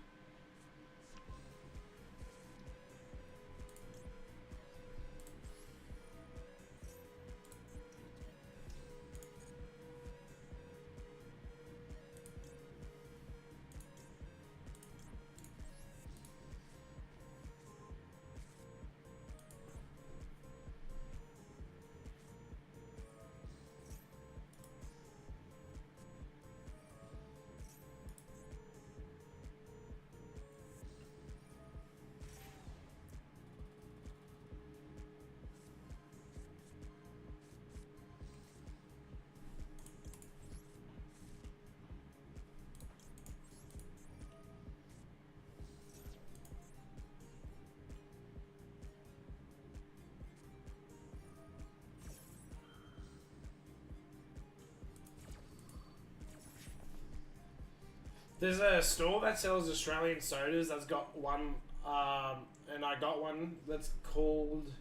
There's a store that sells Australian sodas that's got one, and I got one that's called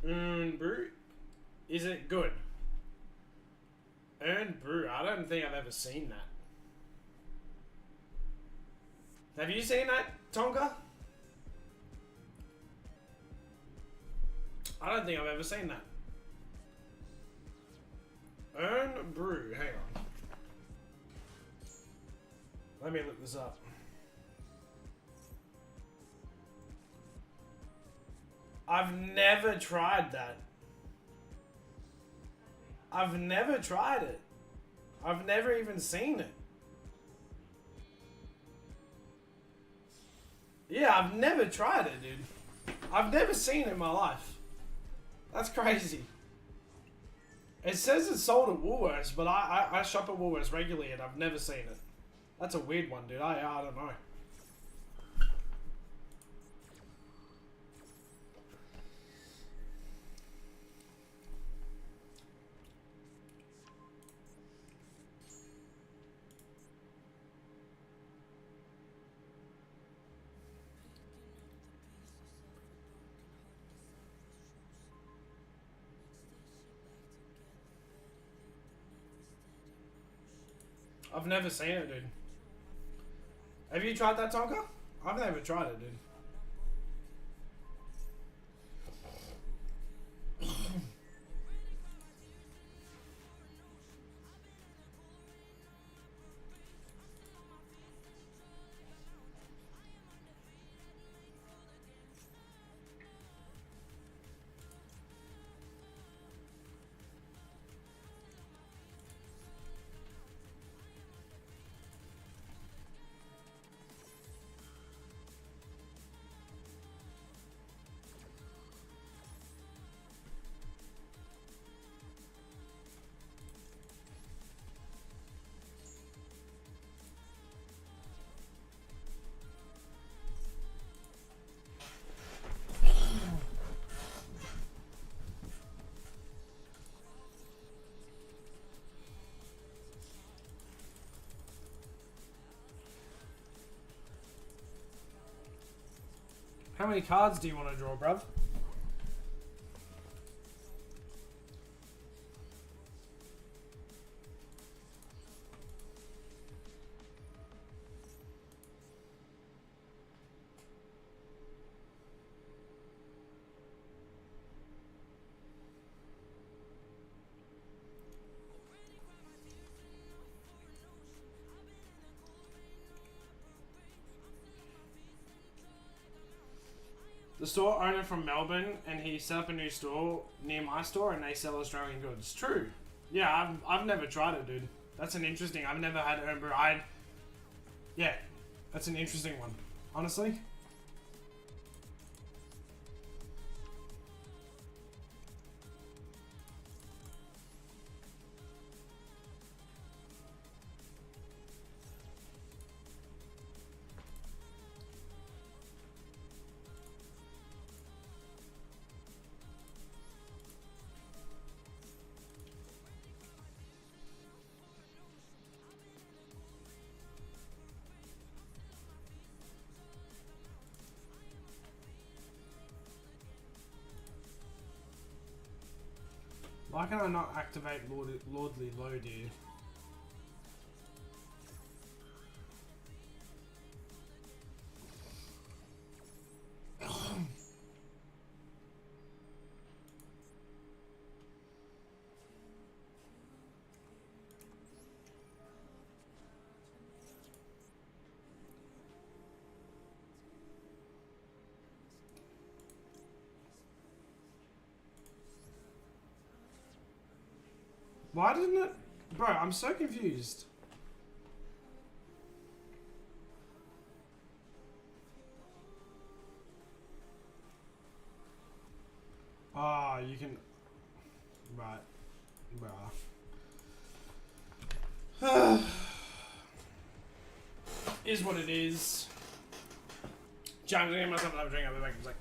Brew. Is it good? Earned Brew. I don't think I've ever seen that. Have you seen that, Tonka? I don't think I've ever seen that. Earn brew. Hang on. Let me look this up. I've never tried that. I've never tried it. I've never even seen it. Yeah, I've never tried it, dude. I've never seen it in my life. That's crazy. It says it's sold at Woolworths, but I shop at Woolworths regularly and I've never seen it. That's a weird one, dude. I don't know. I've never seen it, dude. Have you tried that, Tonka? I've never tried it, dude. How many cards do you want to draw, bruv? The store owner from Melbourne, and he set up a new store near my store, and they sell Australian goods. True. Yeah, I've never tried it, dude. That's an interesting. I've never had Earn Brew. Yeah, that's an interesting one. Honestly. Why can I not activate Lordly Load here? Why didn't it? Bro, I'm so confused. Ah, you can... Right. Bruh. Is what it is. James, I'm getting myself another drink. I'll be back in a sec.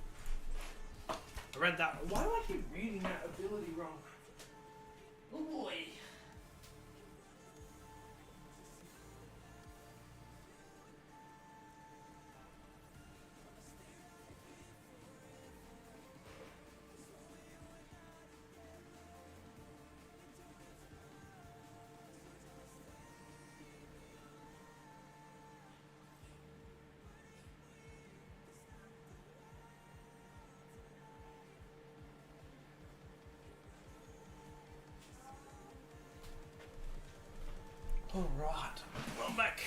I read that. Why do I keep reading that ability wrong? Oh boy. Alright, I'm back.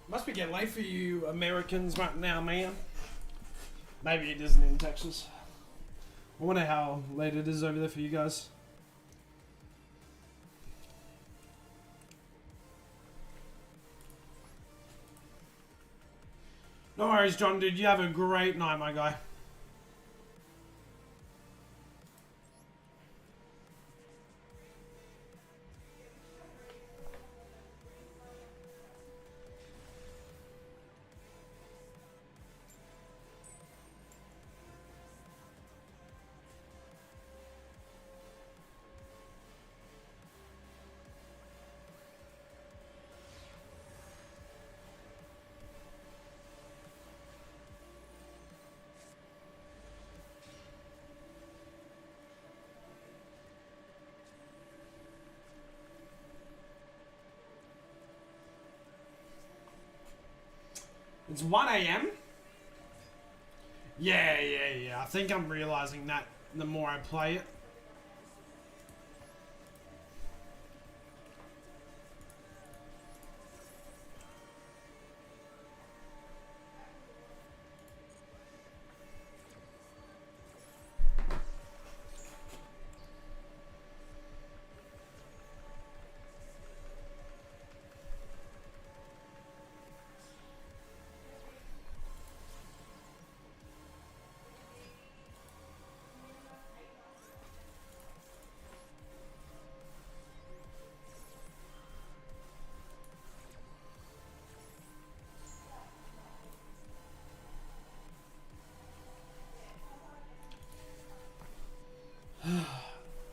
Must be getting late for you Americans right now, man. Maybe it isn't in Texas. I wonder how late it is over there for you guys. No worries, John, dude. You have a great night, my guy. It's 1 a.m. Yeah. I think I'm realizing that the more I play it.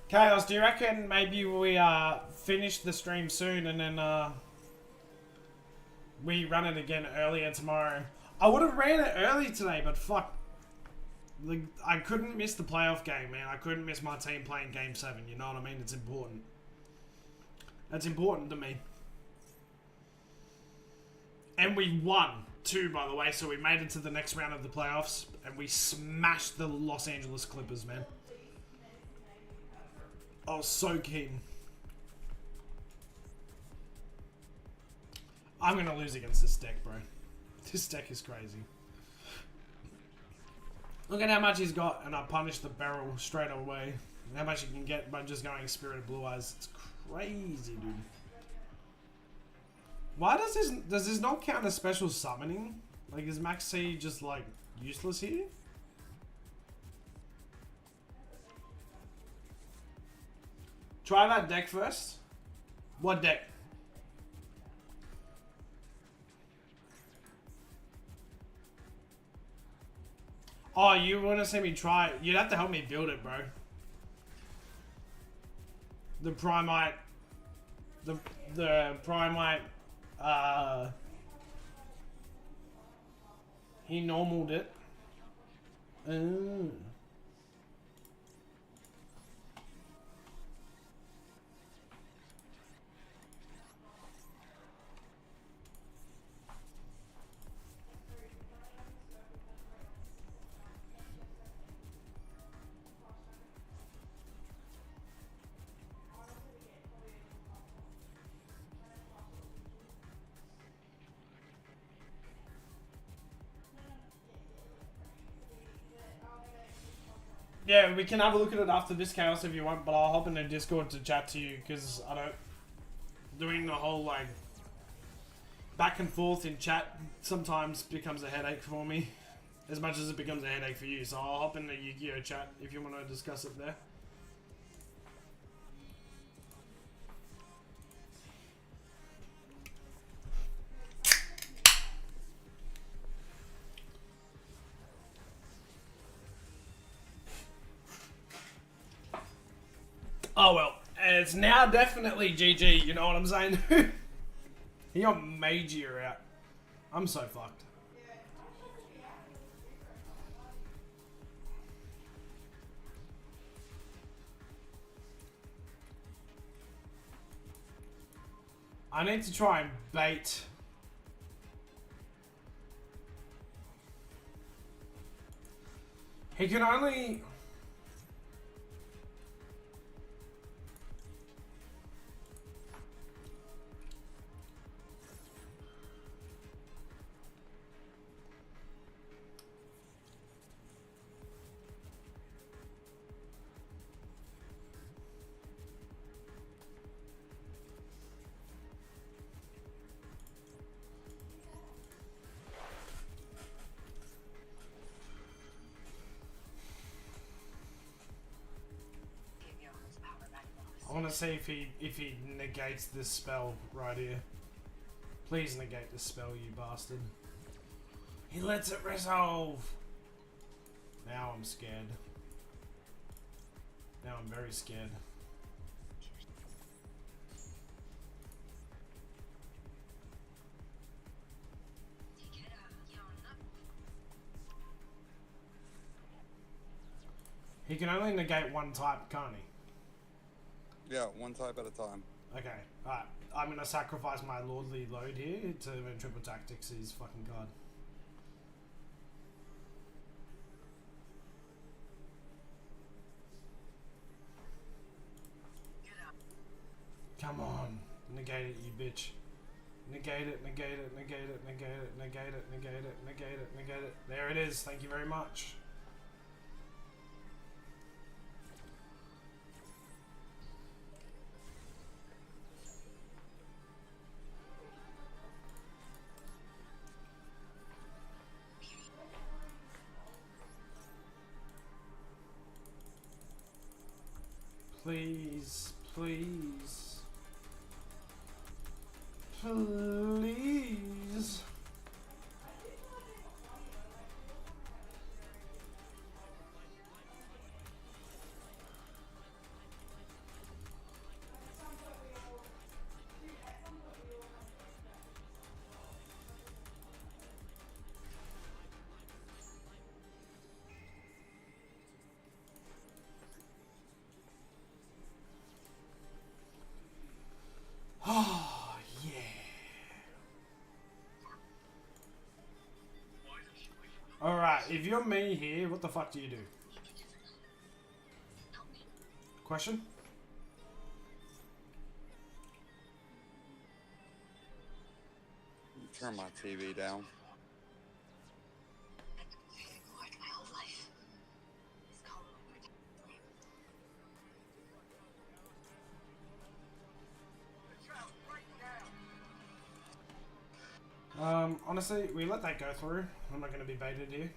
Chaos, do you reckon maybe we finish the stream soon and then we run it again earlier tomorrow? I would have ran it early today, but fuck. I couldn't miss the playoff game, man. I couldn't miss my team playing Game 7, you know what I mean? It's important. That's important to me. And we won, too, by the way, so we made it to the next round of the playoffs, and we smashed the Los Angeles Clippers, man. I was so keen. I'm gonna lose against this deck, bro. This deck is crazy. Look at how much he's got, and I punished the barrel straight away. How much you can get by just going Spirit of Blue Eyes. It's crazy, dude. Why does this not count as special summoning? Like, is Max C just, like, useless here? Try that deck first. What deck? Oh, you want to see me try it? You'd have to help me build it, bro. The Primite... The Primite... He normaled it. Yeah, we can have a look at it after this, Chaos, if you want, but I'll hop in the Discord to chat to you, because I don't... Doing the whole, like, back and forth in chat sometimes becomes a headache for me, as much as it becomes a headache for you, so I'll hop in the Yu-Gi-Oh chat if you want to discuss it there. Oh well, it's now definitely GG, you know what I'm saying? He got Magier out. I'm so fucked. I need to try and bait. He can only... I want to see if he negates this spell right here. Please negate this spell, you bastard. He lets it resolve. Now I'm scared. Now I'm very scared. He can only negate one type, can't he? Yeah, one type at a time. Okay, alright. I'm gonna sacrifice my lordly load here to triple tactics his fucking card. Come on, negate it, you bitch. Negate it, negate it, negate it, negate it, negate it, negate it, negate it, negate it. There it is, thank you very much. Please, please. Please. Oh, yeah. Alright, if you're me here, what the fuck do you do? Question? Turn my TV down. Honestly, we let that go through. I'm not going to be baited here.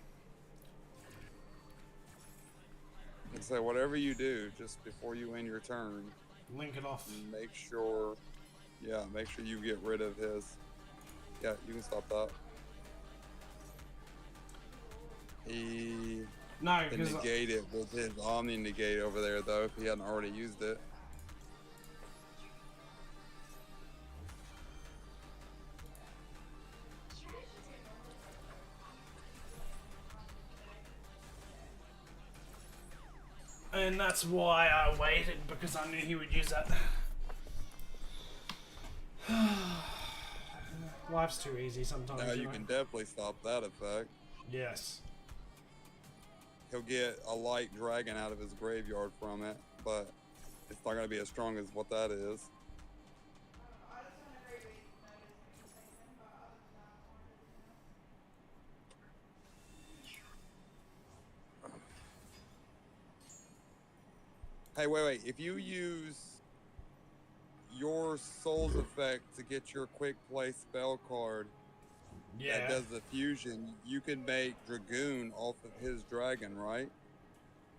And so whatever you do, just before you end your turn, Link it off. make sure you get rid of his. Yeah, you can stop that. He No, can because negate it with his Omni negate over there, though, if he hadn't already used it. and that's why I waited, because I knew he would use that. Life's too easy sometimes. Now you you know? can definitely stop that effect. Yes. He'll get a light dragon out of his graveyard from it, but it's not going to be as strong as what that is. Hey, wait. If you use your Soul's effect to get your quick play spell card that does the fusion, you can make Dragoon off of his dragon, right?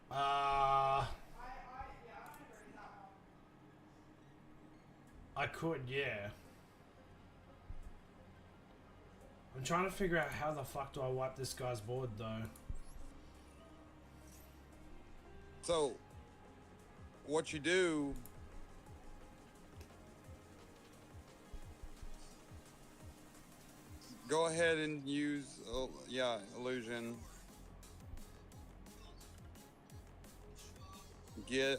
I could, yeah. I'm trying to figure out how the fuck do I wipe this guy's board, though. So, what you do... Go ahead and use, illusion. Get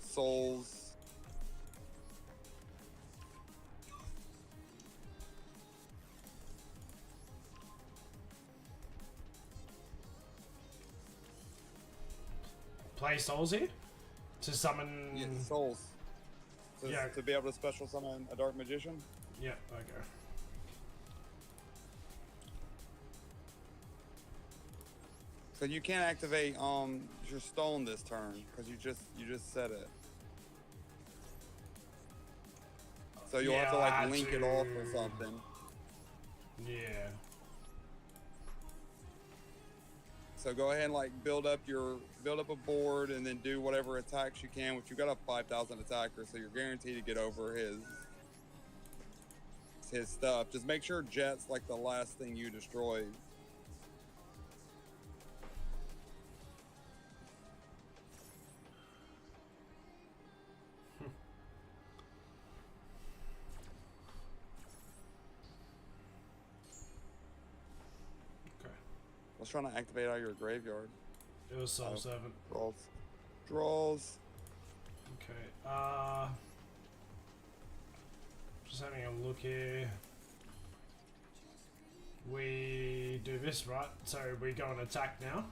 souls. Play souls here to summon. Yeah, souls. Yeah. To be able to special summon a dark magician. Yeah. Okay. So you can't activate your stone this turn because you just said it. So you'll have to like link it off or something. Yeah. So go ahead and like build up build up a board, and then do whatever attacks you can. Which you got a 5,000 attacker, so you're guaranteed to get over his stuff. Just make sure jet's like the last thing you destroy. Okay. I was trying to activate out of your graveyard. It was Soul Servant. Draws. Okay. Just having a look here. We do this, right? So we go and attack now.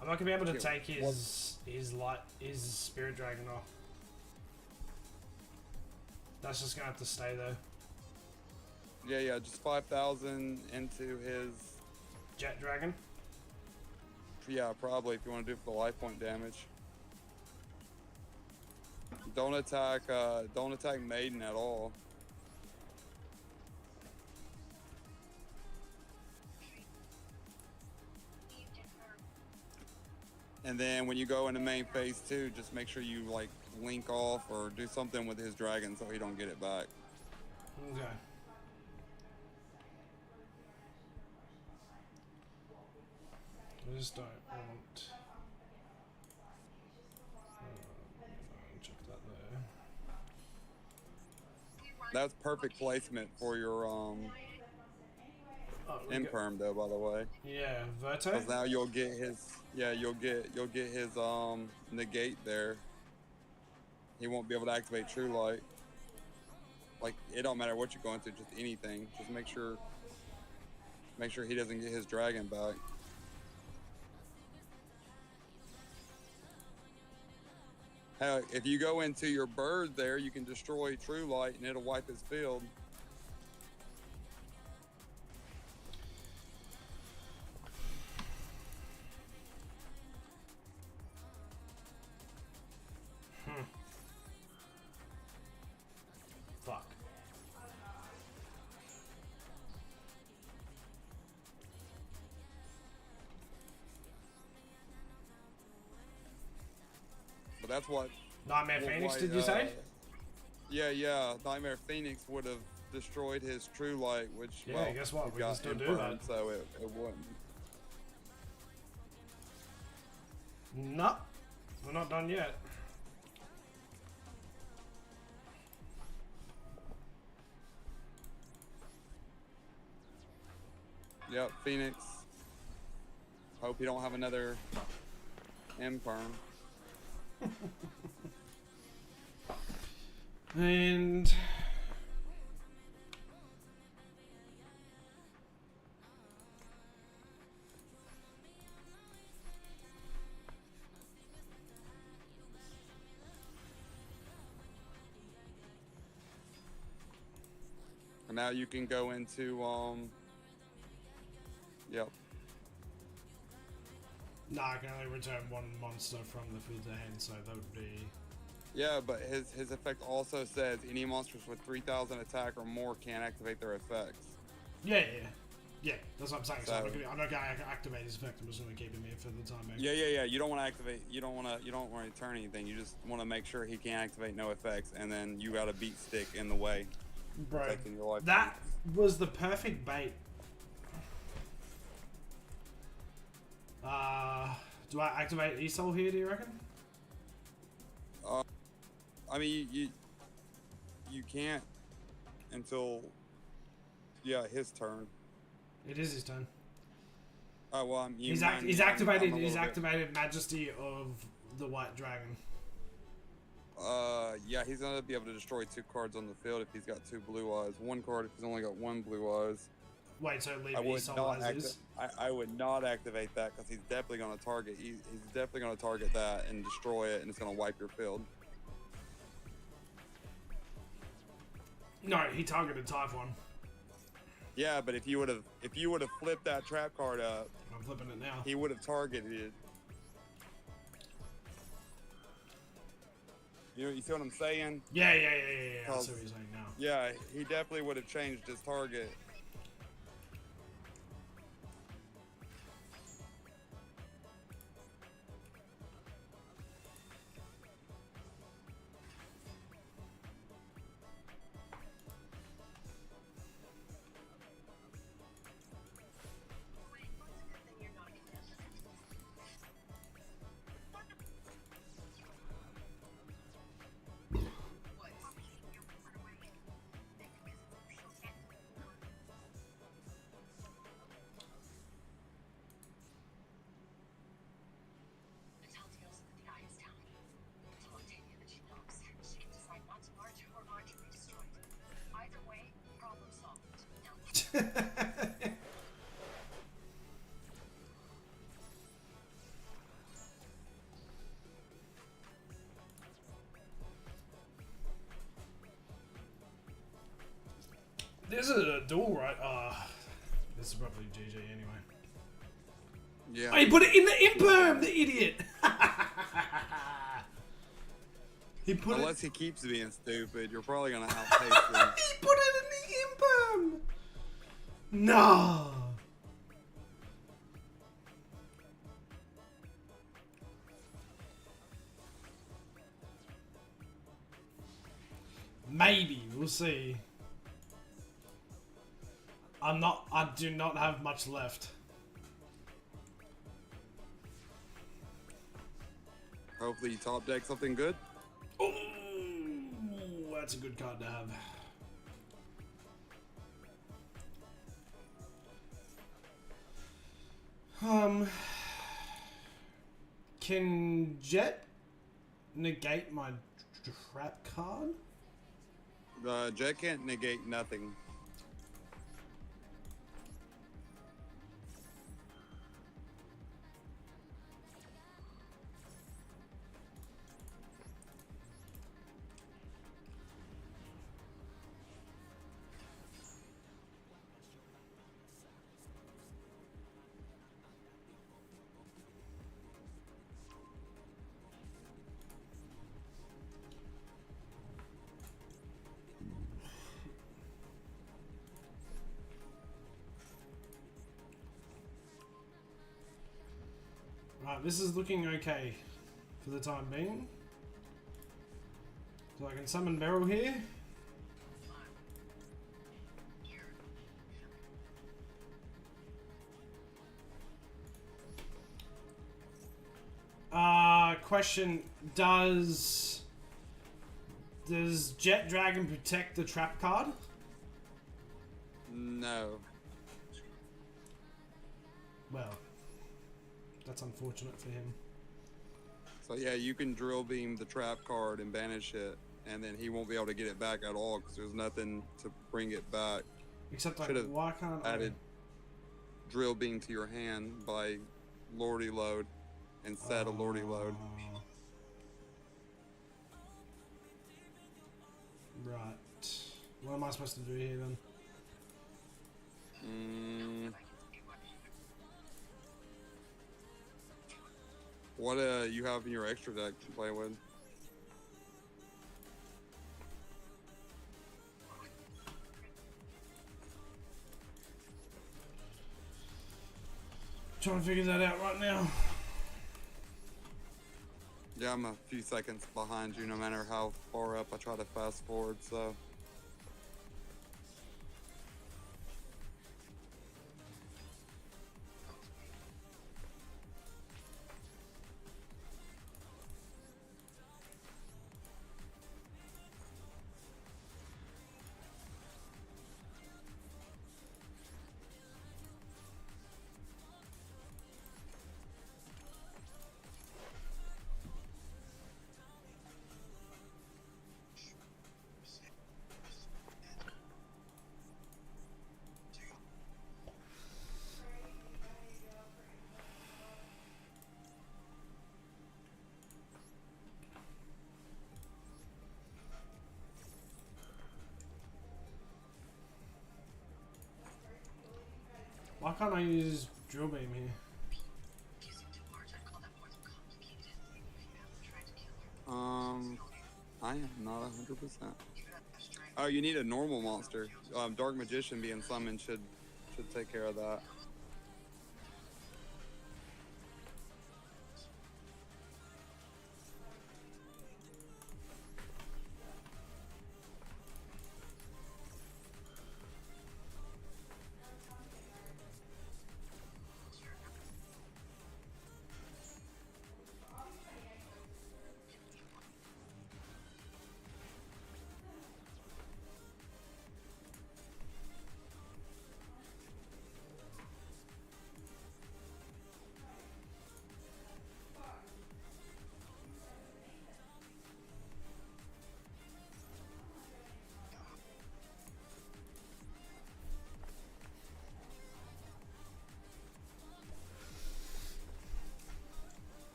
I'm not gonna be able to take his Spirit Dragon off. That's just gonna have to stay there. Yeah, just 5,000 into his Jet Dragon. Yeah, probably if you want to do it for the life point damage. Don't attack Maiden at all. And then when you go into main phase 2, just make sure you like link off or do something with his dragon so he don't get it back. Okay. I just don't want. Check that there. That's perfect placement for your Imperm though, by the way. Yeah, Verto. Because now you'll get his you'll get his negate there. He won't be able to activate True Light. Like it don't matter what you're going to, just anything. Just make sure he doesn't get his dragon back. If you go into your bird there, you can destroy True Light and it'll wipe his field. Fuck. But that's what Nightmare Phoenix, did you say? Yeah. Nightmare Phoenix would have destroyed his True Light, which yeah, guess what? We can still do that. So it wouldn't. No, we're not done yet. Yep, Phoenix. Hope you don't have another Imperm. And now you can go into yep. no, I can only return one monster from the field to hand, so that would be. Yeah, but his effect also says any monsters with 3,000 attack or more can't activate their effects. Yeah. That's what I'm saying. So So, I'm not gonna activate his effect. I'm just gonna keep him here for the time being. Yeah. You don't want to activate. You don't want to turn anything. You just want to make sure he can't activate no effects, and then you got a beat stick in the way. Bro, Protecting your life that was the perfect bait. Do I activate ESOL here, do you reckon? I mean, you can't until his turn. It is his turn. Oh well, He's activated Majesty of the White Dragon. Yeah, he's gonna be able to destroy 2 cards on the field if he's got 2 blue eyes. 1 card if he's only got 1 blue eyes. Wait, so leave I would ESOL not as is? I would not activate that because he's definitely gonna target. He's definitely gonna target that and destroy it, and it's gonna wipe your field. No, he targeted Typhon. Yeah, but if you would have flipped that trap card up, I'm flipping it now. he would have targeted it. You see what I'm saying? Yeah. I see what you're saying now. Yeah, he definitely would have changed his target. This is a duel, right? This is probably GG anyway. Yeah. Oh, he put it in the imperm, the idiot! He put Unless he keeps being stupid, you're probably gonna outpace him. He put it in the imperm! No! Maybe, we'll see. I do not have much left. Hopefully you top deck something good. Ooh, that's a good card to have. Can Jet negate my trap card? The Jet can't negate nothing. Right, this is looking okay for the time being. So I can summon Beryl here. Question, does Jet Dragon protect the trap card? No. Well, that's unfortunate for him. So yeah, you can drill beam the trap card and banish it, and then he won't be able to get it back at all because there's nothing to bring it back. Except like, Should've why can't added drill beam to your hand by Lordy Load instead of Lordy Load. Right. What am I supposed to do here then? What you have in your extra deck to play with? Trying to figure that out right now. Yeah, I'm a few seconds behind you no matter how far up I try to fast forward, so. Why can't I use drill beam here? I am not 100%. Oh, you need a normal monster. Dark Magician being summoned should take care of that.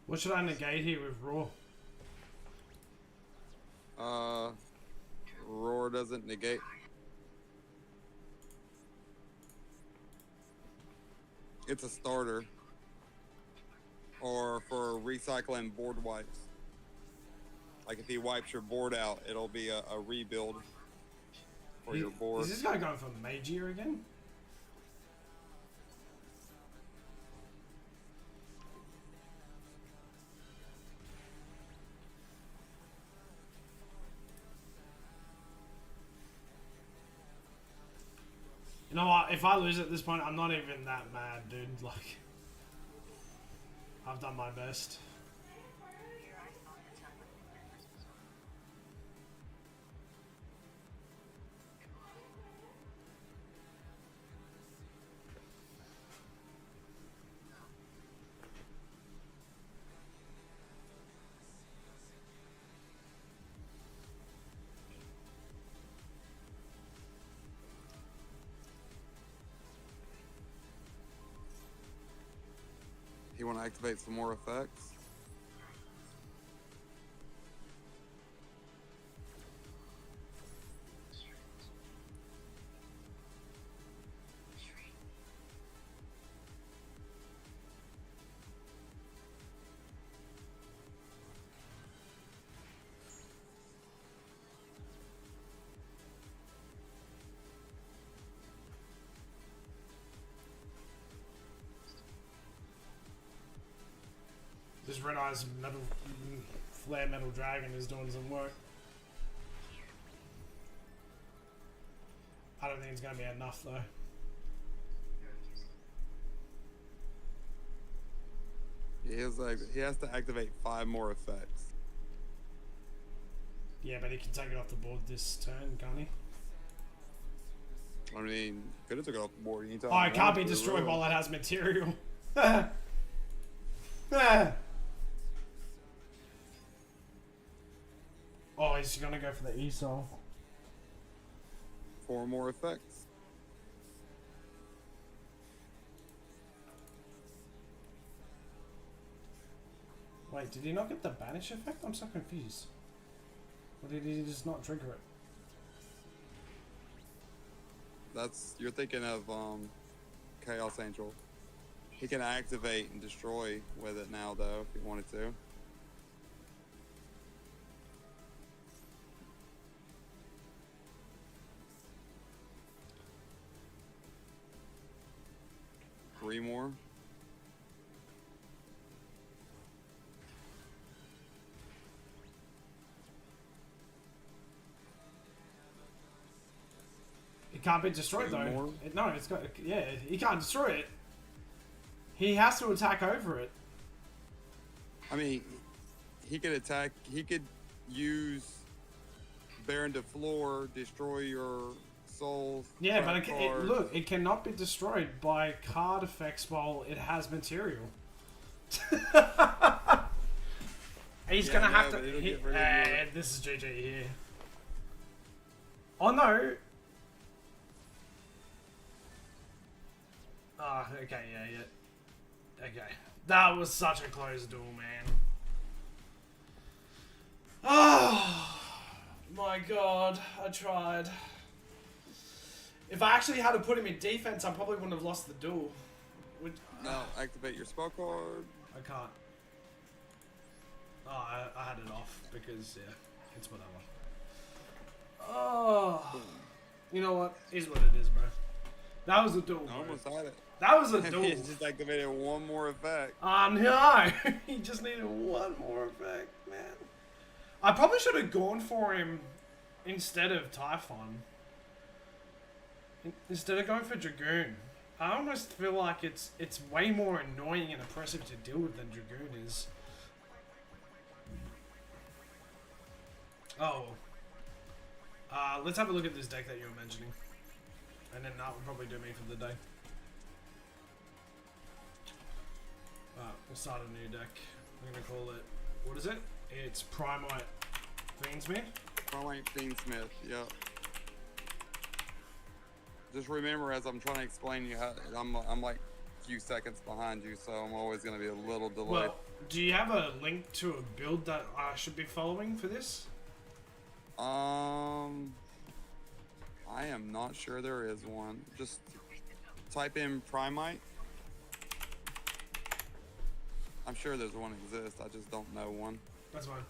What should I negate here with Raw? doesn't negate. It's a starter. Or for recycling board wipes. Like if he wipes your board out, it'll be a rebuild for your board. Is this guy going for Magier again? You know what? If I lose at this point, I'm not even that mad, dude. Like, I've done my best. You want to activate some more effects? This Red Eyes metal flare metal dragon is doing some work. I don't think it's gonna be enough though. He has to activate 5 more effects. Yeah, but he can take it off the board this turn, can't he? I mean, could have took it off the board anytime. Oh, it can't be destroyed while it has material. Oh, he's gonna go for the ESOL. 4 more effects. Wait, did he not get the banish effect? I'm so confused. Or did he just not trigger it? You're thinking of Chaos Angel. He can activate and destroy with it now though, if he wanted to. Three more. It can't be destroyed Two though. more? No, it's got. Yeah, he can't destroy it. He has to attack over it. I mean, he could attack. He could use Baron de Floor, destroy your souls. Yeah, but look, it cannot be destroyed by card effects while it has material. He's gonna have to. This is GG here. Oh no. Oh, okay, yeah. Okay. That was such a close duel, man. Oh my god, I tried. If I actually had to put him in defense, I probably wouldn't have lost the duel. Now, activate your spell card. I can't. Oh, I had it off because, yeah, it's whatever. Oh. You know what? Is what it is, bro. That was a duel, I almost had it. That was a duel. He just activated 1 more effect. No! He just needed 1 more effect, man. I probably should have gone for him instead of Typhon. Instead of going for Dragoon. I almost feel like it's way more annoying and oppressive to deal with than Dragoon is. Oh. Let's have a look at this deck that you were mentioning. And then that will probably do me for the day. We'll start a new deck. I'm gonna call it, what is it? It's Primite Fiendsmith. Primite Fiendsmith, yep. Just remember, as I'm trying to explain you how, I'm like a few seconds behind you, so I'm always gonna be a little delayed. Well, do you have a link to a build that I should be following for this? I am not sure there is one. Just type in Primite. I'm sure there's one exists. I just don't know one. That's fine.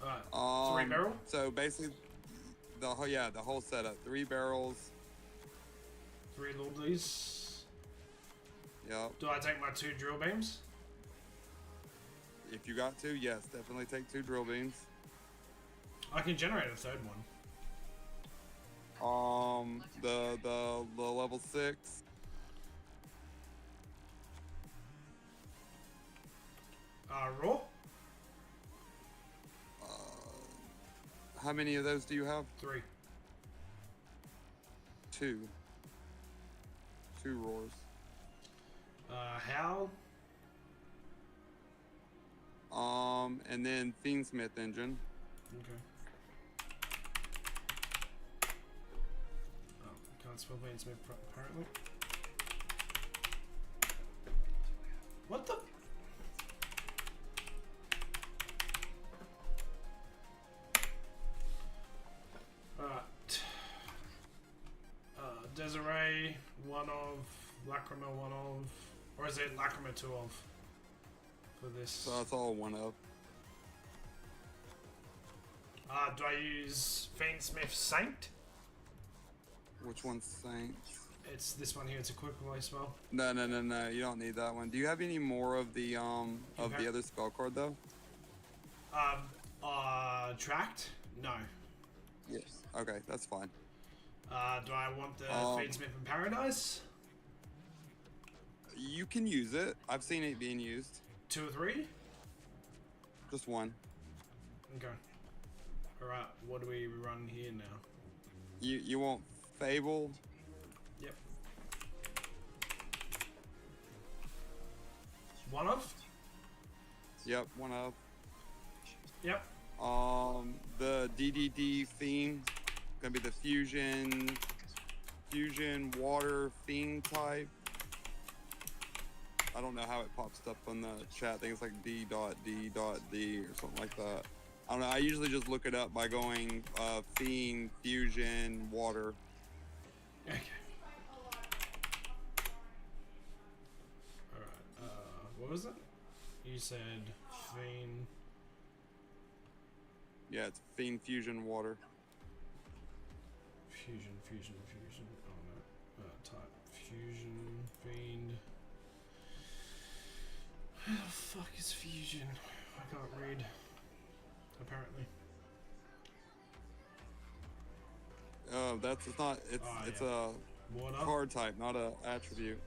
Alright. 3 barrel? So basically, the whole setup. 3 barrels. 3 lordies. Yep. Do I take my 2 drill beams? If you got to, yes, definitely take 2 drill beams. I can generate a 3rd one. The level 6. Raw? How many of those do you have? 3. 2. 2 roars. Howl? And then Fiendsmith engine. Okay. Oh, can't spell Fiendsmith apparently. What the? Alright. Desiree, 1 of. Lacrima, 1 of. Or is it Lacrima, 2 of? For this. So that's all 1 of. Do I use Fiendsmith Saint? Which one's Saints? It's this one here, it's a quick release spell. No, you don't need that one. Do you have any more of the other spell card though? Tracked? No. Yes. Okay, that's fine. Do I want the Fiendsmith in Paradise? You can use it. I've seen it being used. 2 or 3? Just 1. Okay. Alright, what do we run here now? You want Fable? Yep. 1 of? Yep, 1 of. Yep. The DDD theme gonna be the fusion water fiend type. I don't know how it pops up on the chat. I think it's like D.D or something like that. I don't know. I usually just look it up by going fiend, fusion, water. Okay. Alright, what was it? You said Fiend. Yeah, it's fiend, fusion, water. Fusion. Oh no. Type. Fusion, Fiend. Where the fuck is Fusion? I can't read. Apparently. It's not. It's a card type, not a attribute.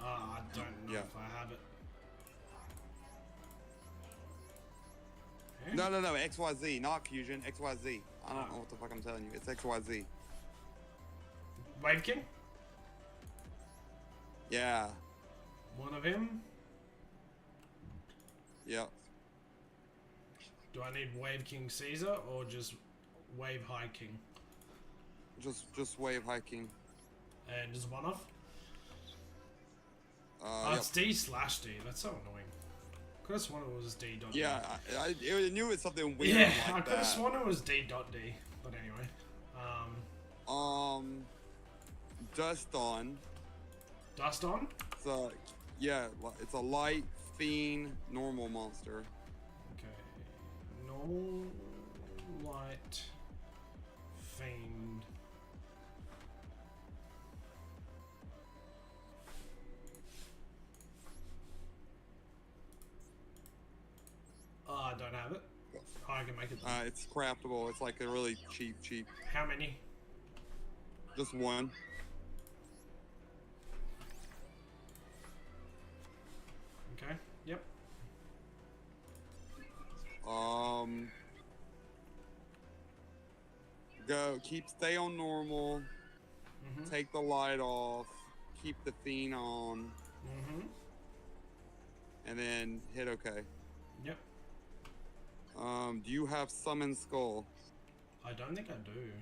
I don't know if I have it. No, XYZ, not fusion, XYZ. I don't know what the fuck I'm telling you. It's XYZ. Wave King? Yeah. 1 of him? Yep. Do I need Wave King Caesar or just Wave High King? Just wave hiking. And just 1 of? Yep. It's D/D. That's so annoying. Could have sworn it was D.D. Yeah, I knew it was something weird. Yeah, like I could have that. sworn it was D.D. But anyway. Dust on. Dust on? So, yeah, it's a light fiend normal monster. Okay. No light fiend. I don't have it. Oh, I can make it. It's craftable. It's like a really cheap. How many? Just 1. Okay. Yep. Stay on normal. Take the light off. Keep the fiend on. And then hit OK. Yep. Do you have Summon Skull? I don't think I do.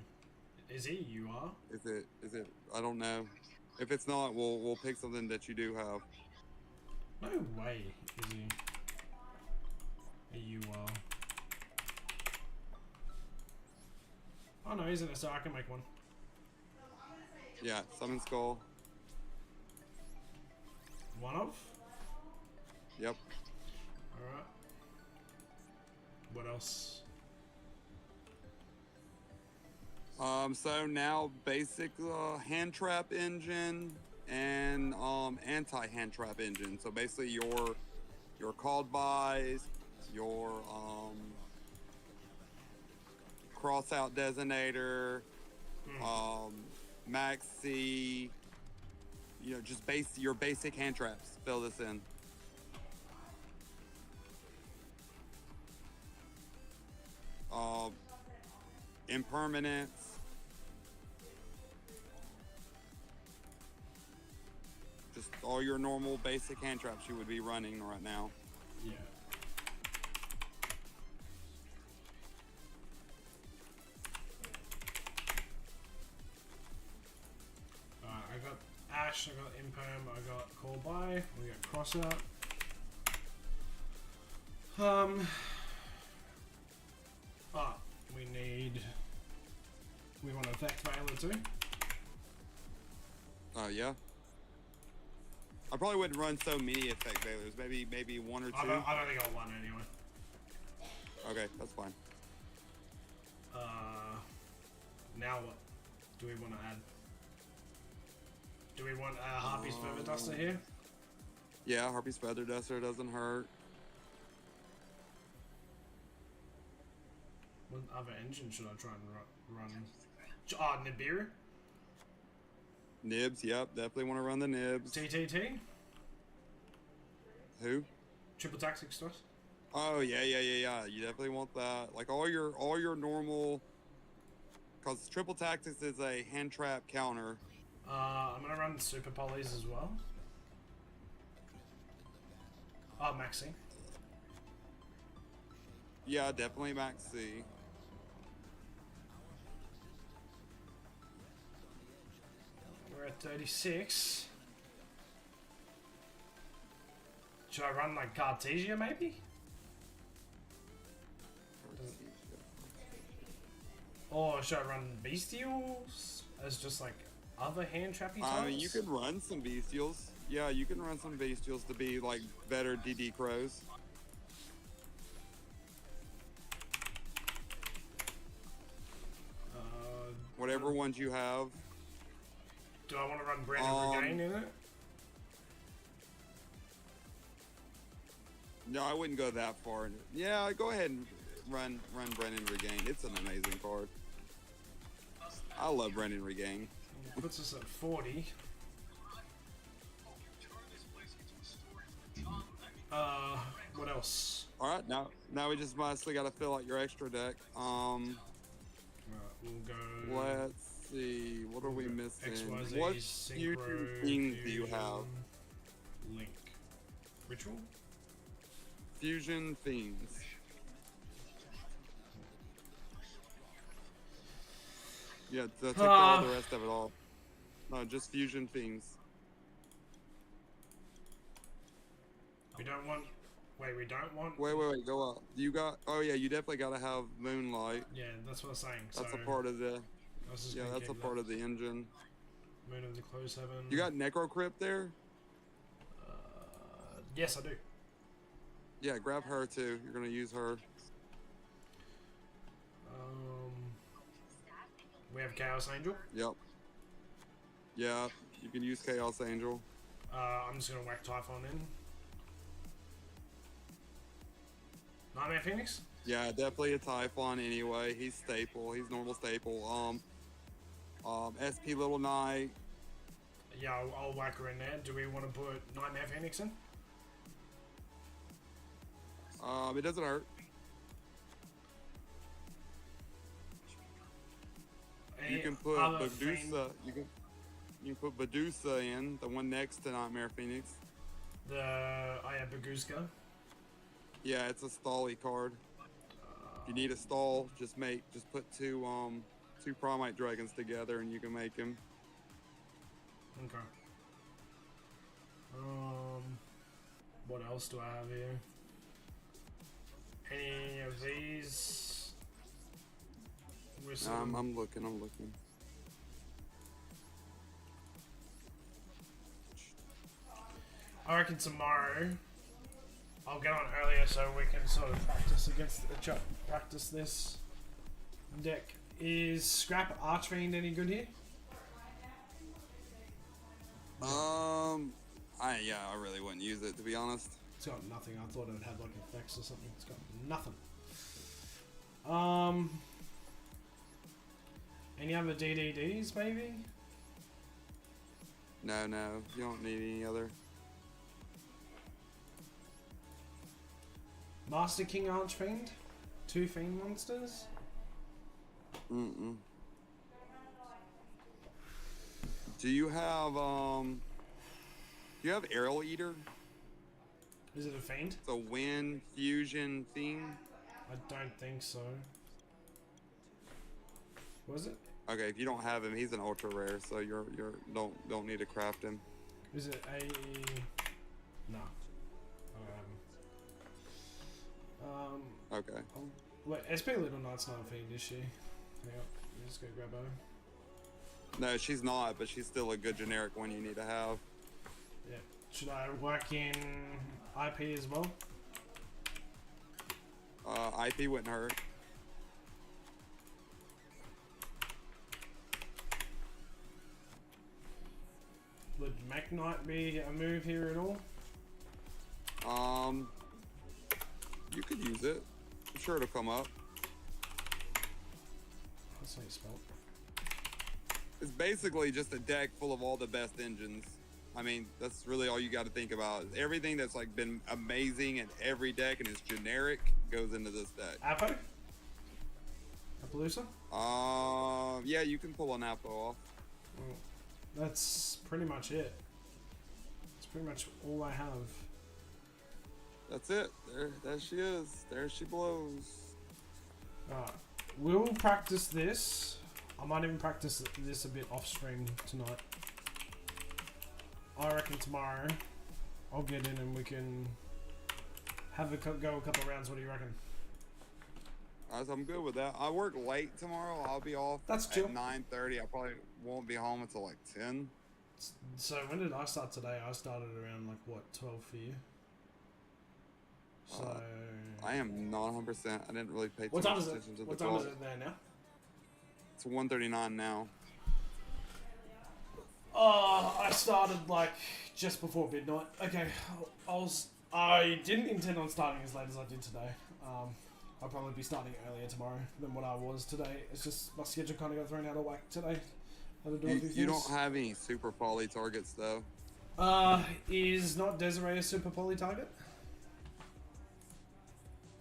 Is he? You are? Is it? I don't know. If it's not, we'll pick something that you do have. No way, is he? You Oh no, isn't it? So I can make one. Yeah, summon skull. One of? Yep. Alright. What else? So now basic hand trap engine and anti hand trap engine. So basically your called buys, your cross out designator, maxi, just your basic hand traps. Fill this in. Impermanence. Just all your normal basic hand traps you would be running right now. Yeah. I got Ash, I got Imperm, I got Call By, we got Cross Out. We want Effect Veiler too. Yeah. I probably wouldn't run so many Effect Veilers. Maybe one or two. I've only got one anyway. Okay, that's fine. Now what do we want to add? Do we want Harpy's Feather Duster here? Yeah, Harpy's Feather Duster doesn't hurt. What other engine should I try and run? Oh, Nibiru? Nibs, yep, definitely want to run the Nibs. TTT? Who? Triple Tactic Stress? Oh yeah. You definitely want that. Like all your normal, because Triple Tactics is a hand trap counter. I'm gonna run Super Polys as well. Oh, Maxi. Yeah, definitely Maxi. We're at 36. Should I run like Cartesia maybe? Or should I run Bestials as just like other hand trappy types? I mean, you could run some Bestials. Yeah, you can run some Bestials to be like better DD Crows. Whatever ones you have. Do I want to run Brandon Regain in it? No, I wouldn't go that far. Yeah, go ahead and run Brennan Regain. It's an amazing card. I love Brennan Regain. Puts us at 40. What else? Alright, now we just mostly gotta fill out your extra deck. We'll go. Let's see, what are we missing? XYZ, What Synchro, future things do you have? Link. Ritual? Fusion Fiends. Yeah, take all the rest of it all. No, just Fusion Fiends. We don't want. Wait, we don't want. Wait, go up. You got. Oh yeah, you definitely gotta have Moonlight. Yeah, that's what I was saying. That's so a part of the. Yeah, that's a part of the engine. Moon of the Close Heaven. You got Necrocrypt there? Yes, I do. Yeah, grab her too. You're gonna use her. We have Chaos Angel. Yep. Yeah, you can use Chaos Angel. I'm just gonna whack Typhon in. Nightmare Phoenix? Yeah, definitely a Typhon anyway. He's staple. He's normal staple. SP Little Knight. Yeah, I'll whack her in there. Do we want to put Nightmare Phoenix in? It doesn't hurt. You can put Medusa. You can put Medusa in, the one next to Nightmare Phoenix. Baguska. Yeah, it's a stally card. If you need a stall, just put two Promite Dragons together and you can make him. Okay. What else do I have here? any of these? I'm looking. I reckon tomorrow I'll get on earlier so we can sort of practice this deck. Is Scrap Archfiend any good here? I really wouldn't use it, to be honest. It's got nothing. I thought it would have like effects or something. It's got nothing. Any other DDDs maybe? No, you don't need any other. Master King Archfiend? 2 Fiend monsters? Mm-mm. Do you have Arrow Eater? Is it a Fiend? It's a Wind Fusion Fiend. I don't think so. Was it? Okay, if you don't have him, he's an ultra rare, so you're don't need to craft him. Is it a no? Okay. Wait, SP Little Knight's not a Fiend, is she? Hang on, let me just go grab her. No, she's not, but she's still a good generic one you need to have. Yeah. Should I work in IP as well? IP wouldn't hurt. Would Mech Knight be a move here at all? You could use it. I'm sure it'll come up. That's how you spell it. It's basically just a deck full of all the best engines. I mean, that's really all you got to think about. Everything that's like been amazing in every deck and is generic goes into this deck. Apo? Appaloosa? Yeah, you can pull an Apo off. Well, that's pretty much it. That's pretty much all I have. That's it. There she is. There she blows. We'll practice this. I might even practice this a bit off stream tonight. I reckon tomorrow I'll get in and we can have a go a couple rounds. What do you reckon? I'm good with that. I work late tomorrow. I'll be off That's chill. at 9:30. I probably won't be home until like 10. So when did I start today? I started around like what, 12 for you? So I am not 100%. I didn't really pay too what much time is it? attention to the What time clock. is it there now? It's 1:39 now. I started like just before midnight. Okay, I didn't intend on starting as late as I did today. I'll probably be starting earlier tomorrow than what I was today. It's just my schedule kind of got thrown out of whack today. You don't have any super poly targets though. Is not Desiree a super poly target?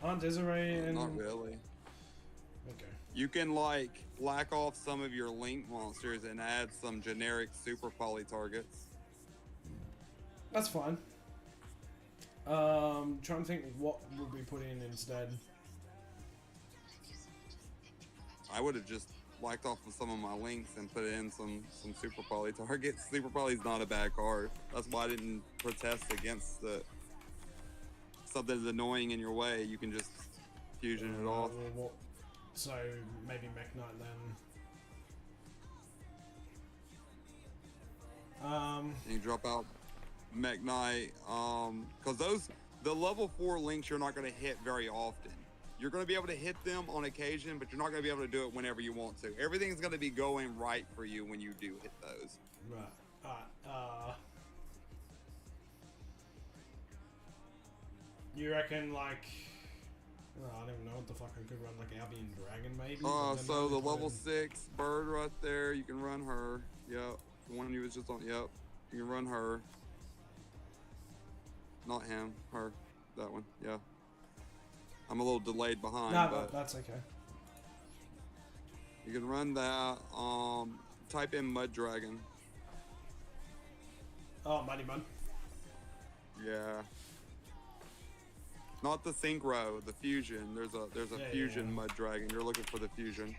Aren't Desiree and... Not really. Okay. You can like black off some of your link monsters and add some generic super poly targets. That's fine. Trying to think what would we put in instead. I would have just blacked off of some of my links and put in some super poly targets. Super poly's not a bad card. That's why I didn't protest against something that's annoying in your way. You can just fusion it off. So maybe Mech Knight then. You drop out Mech Knight, because the level 4 links you're not going to hit very often. You're going to be able to hit them on occasion, but you're not going to be able to do it whenever you want to. Everything's going to be going right for you when you do hit those. Right. You reckon like... I don't even know what the fuck I could run, like Albion Dragon maybe? So the level 6 bird right there, you can run her. Yep. The one you was just on, yep. You can run her. Not him, her. That one, yeah. I'm a little delayed behind, but that's okay. you can run that. Type in Mud Dragon. Oh, Mighty Mud. Yeah. Not the synchro, the fusion. There's a fusion Mud Dragon. You're looking for the fusion.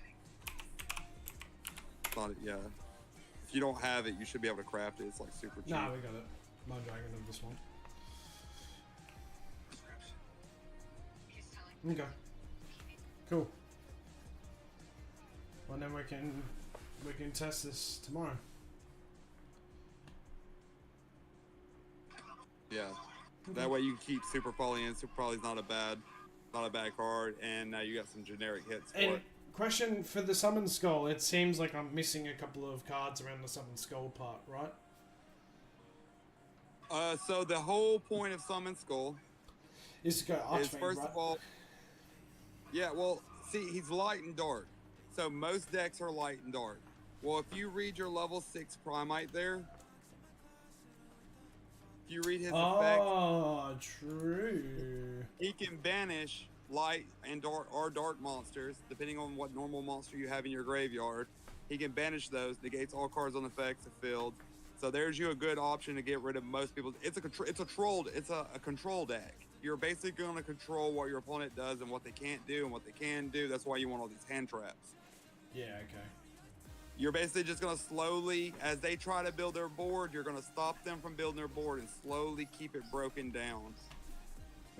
Not it, yeah. If you don't have it, you should be able to craft it. It's like super cheap. Nah, we got it. Mud Dragon of this one. Okay. Cool. Well, then we can test this tomorrow. Yeah. That way you can keep Super Poly in. Super Poly's not a bad card, and now you got some generic hits for And it. question for the Summon Skull, it seems like I'm missing a couple of cards around the Summon Skull part, right? So the whole point of Summon Skull Is to go is Archmage, first right? of all, yeah. Well, see, he's light and dark, so most decks are light and dark. Well, if you read your level 6 Primite there, if you read his effect, Oh, true. he can banish light and dark monsters, depending on what normal monster you have in your graveyard. He can banish those, negates all cards on effects of field. So there's you a good option to get rid of most people. It's a control deck. You're basically going to control what your opponent does and what they can't do and what they can do. That's why you want all these hand traps. Yeah, okay. You're basically just going to slowly, as they try to build their board, you're going to stop them from building their board and slowly keep it broken down.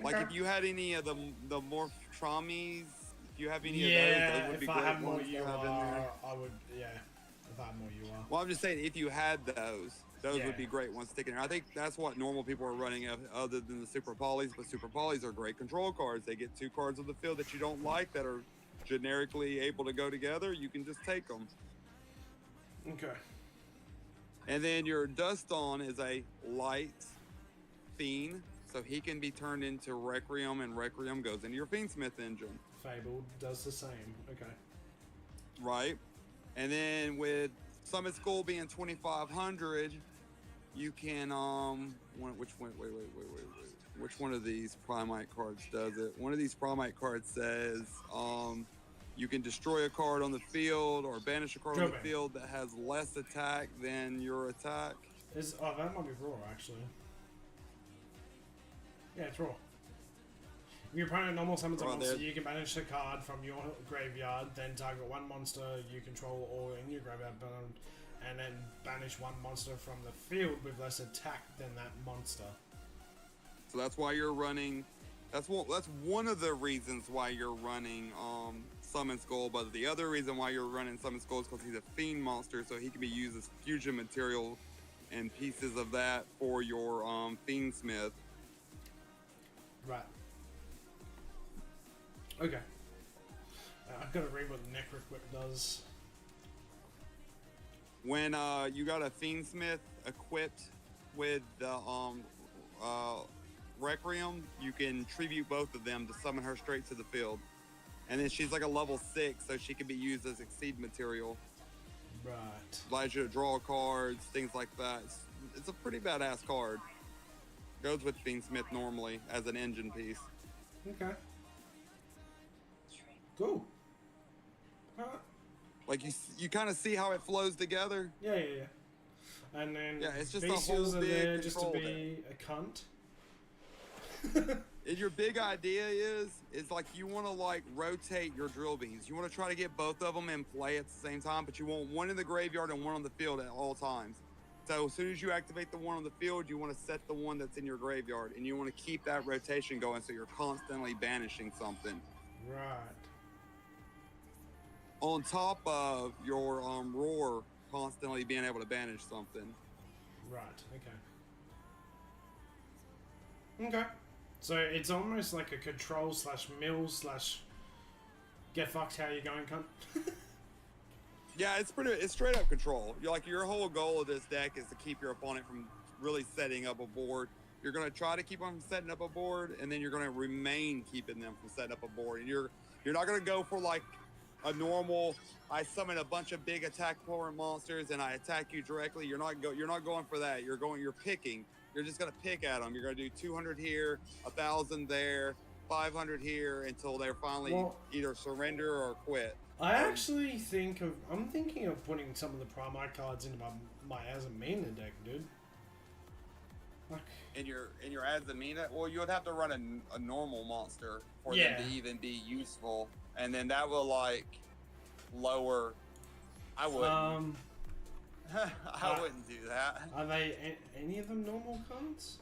Like if you had any of the Morph Traumies, if you have any of those would be if I great had more ones to have in there. I would, yeah. If I had more UR. Well, I'm just saying, if you had those Yeah. would be great ones sticking there. I think that's what normal people are running other than the Super Polys, but Super Polys are great control cards. They get 2 cards on the field that you don't like that are generically able to go together. You can just take them. Okay. And then your Duston is a light fiend, so he can be turned into Requiem, and Requiem goes into your Fiendsmith engine. Fabled does the same. Okay. Right? And then with Summit Skull being 2,500, you can which one of these Primite cards does it? One of these Primite cards says you can destroy a card on the field or banish a card on the field that has less attack than your attack. That might be raw actually. Yeah, it's raw. If your opponent normal summons a monster, you can banish a card from your graveyard, then target one monster you control or in your graveyard, and then banish one monster from the field with less attack than that monster. So that's why you're running. That's one of the reasons why you're running Summon Skull. But the other reason why you're running Summon Skull is because he's a fiend monster, so he can be used as fusion material and pieces of that for your Fiendsmith. Right. Okay. I've got to read what the Necroquip does. When you got a Fiendsmith equipped with the Requiem, you can tribute both of them to summon her straight to the field. And then she's like a level 6, so she can be used as Exceed material. Right. Allows you to draw cards, things like that. It's a pretty badass card. Goes with Fiendsmith normally as an engine piece. Okay. Cool. Like you kind of see how it flows together. Yeah. And then it's just a whole are big there just to control be a cunt. And your big idea is like you want to like rotate your drill beans. You want to try to get both of them in play at the same time, but you want one in the graveyard and one on the field at all times. So as soon as you activate the one on the field, you want to set the one that's in your graveyard, and you want to keep that rotation going so you're constantly banishing something. Right. On top of your roar constantly being able to banish something. Right, okay. Okay. So it's almost like a control / mill / get fucked how you going, cunt. Yeah, it's straight up control. You're like, your whole goal of this deck is to keep your opponent from really setting up a board. You're going to try to keep them from setting up a board, and then you're going to remain keeping them from setting up a board. And you're not going to go for like a normal, I summon a bunch of big attack power monsters and I attack you directly. You're not going for that. You're picking. You're just going to pick at them. You're going to do 200 here, 1,000 there, 500 here until they're finally either surrender or quit. I'm thinking of putting some of the Primite cards into my Azamina deck, dude. Like, in your Azamina, well, you would have to run a normal monster for them to even be useful, and then that will like lower. I wouldn't. I wouldn't do that. Are they any of them normal cards?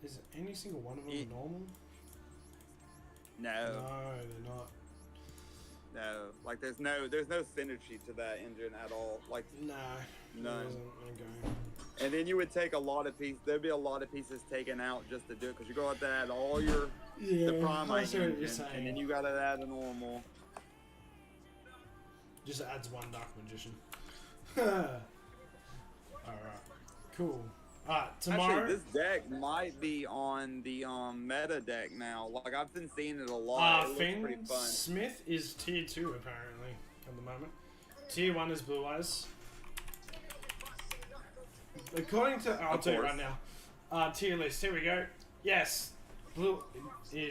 Is any single one of them Ye- normal? No, No, they're not. no. Like there's no synergy to that engine at all. Like No. None. It doesn't okay. and then you would take a lot of pieces. There'd be a lot of pieces taken out just to do it because you go out there and add all your Yeah, the prime I see what you're engine, saying. and then you gotta add a normal. Just adds one Dark Magician. Alright. Cool. Alright, tomorrow. Actually, this deck might be on the meta deck now. Like I've been seeing it a lot. It looks pretty Finn fun. Smith is tier 2 apparently at the moment. Tier 1 is Blue Eyes. According to, I'll tell you right now. Tier list, here we go. Yes, Blue,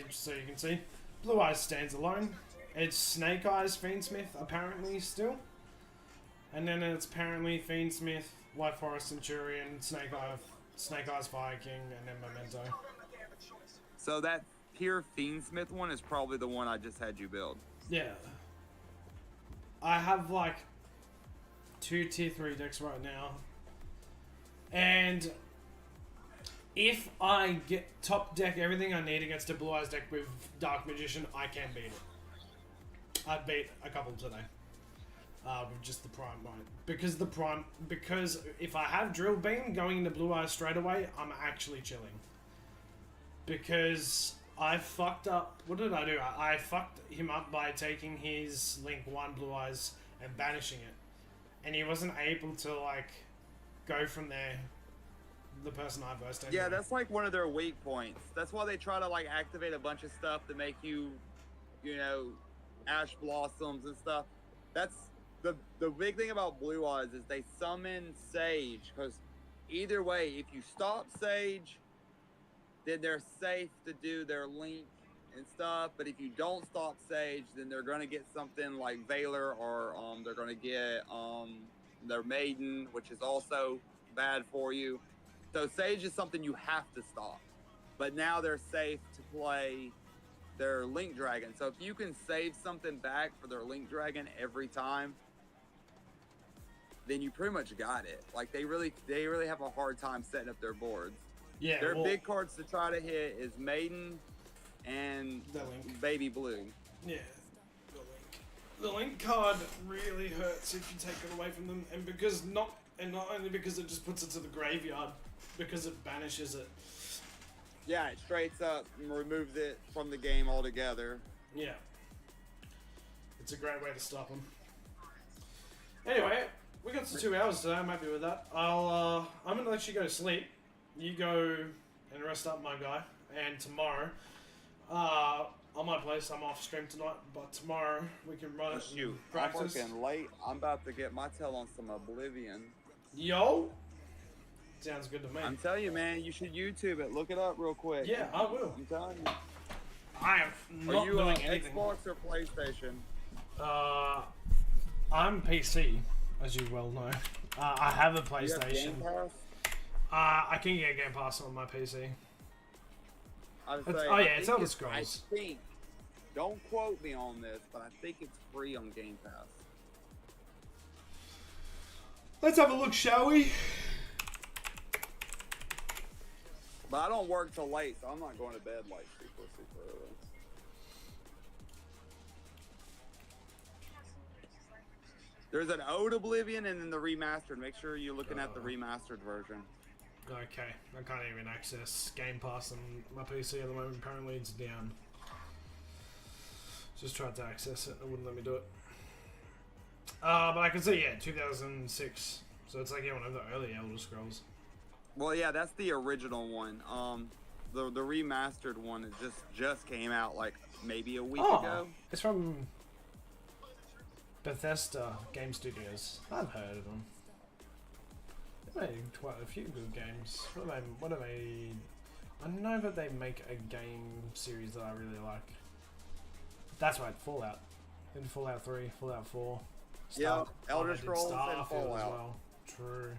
so you can see, Blue Eyes stands alone. It's Snake Eyes Fiend Smith apparently still. And then it's apparently Fiend Smith, White Forest Centurion, Snake Eyes Fire King, and then Memento. So that pure Fiendsmith one is probably the one I just had you build. Yeah. I have like 2 tier 3 decks right now. And if I get top deck everything I need against a Blue Eyes deck with Dark Magician, I can beat it. I beat a couple today. With just the Prime, right? Because if I have Drill Beam going into Blue Eyes straight away, I'm actually chilling. Because I fucked up. What did I do? I fucked him up by taking his Link 1 Blue Eyes and banishing it. And he wasn't able to, like, go from there. The person I versed anyway. Yeah, that's like one of their weak points. That's why they try to like activate a bunch of stuff to make you, you know, Ash Blossoms and stuff. That's the big thing about Blue Eyes is they summon Sage, because either way, if you stop Sage, then they're safe to do their Link and stuff. But if you don't stop Sage, then they're gonna get something like Valor, or they're gonna get their Maiden, which is also bad for you. So Sage is something you have to stop. But now they're safe to play their Link Dragon. So if you can save something back for their Link Dragon every time, then you pretty much got it. Like they really have a hard time setting up their boards. Yeah, Their big cards to try to hit is Maiden and the Link. Baby Blue. Yeah, the Link. The Link card really hurts if you take it away from them, and not only because it just puts it to the graveyard, because it banishes it. Yeah, it straights up and removes it from the game altogether. Yeah, it's a great way to stop them. Anyway, we got some 2 hours today. I'm happy with that. I'm gonna let you go to sleep. You go and rest up, my guy. And tomorrow, on my place, I'm off stream tonight, but tomorrow we can run it Shoot, and I'm practice. working late. I'm about to get my tail on some Oblivion. Yo, sounds good to me. I'm telling you, man, you should YouTube it. Look it up real quick. Yeah, I will. I'm telling you. I am not Are you doing anything. Xbox or PlayStation? I'm PC, as you well know. I have a You have PlayStation. Game Pass? I can get Game Pass on my PC. I would It's- say, oh, yeah, I it's think Elder Scrolls. I think, don't quote me on this, but I think it's free on Game Pass. Let's have a look, shall we? But I don't work till late, so I'm not going to bed like super early. There's an Ode Oblivion and then the remastered. Make sure you're looking at the remastered version. Okay, I can't even access Game Pass on my PC at the moment. Apparently it's down. Just tried to access it, it wouldn't let me do it. But I can see, yeah, 2006. So it's like, yeah, one of the early Elder Scrolls. Well, yeah, that's the original one. The remastered one it just came out like maybe a week ago. It's from Bethesda Game Studios. I've heard of them. They made quite a few good games. What are they? I know that they make a game series that I really like. That's right, Fallout. In Fallout 3, Fallout 4. Yeah, Elder they did Scrolls and Starfield as Fallout. well. True.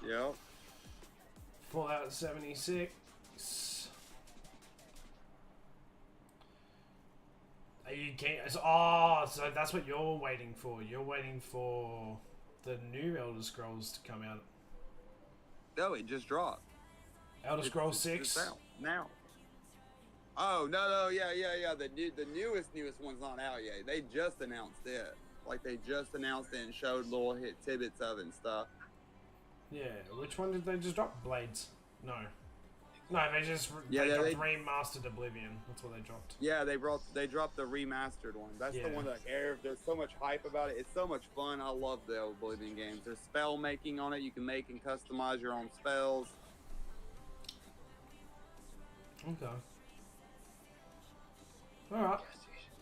Yep. Fallout 76. Are you so that's what you're waiting for. You're waiting for the new Elder Scrolls to come out. No, it just dropped. Elder Scrolls It's 6. out. now. Oh no, yeah. The newest one's not out yet. They just announced it. Like they just announced it and showed little hit tidbits of it and stuff. Yeah, which one did they just drop? Blades? No. No, they just Yeah, dropped they- Remastered Oblivion. That's what they dropped. Yeah, they dropped the remastered one. That's Yeah. the one that there's so much hype about it. It's so much fun. I love the Oblivion games. There's spell making on it. You can make and customize your own spells. Okay. Alright.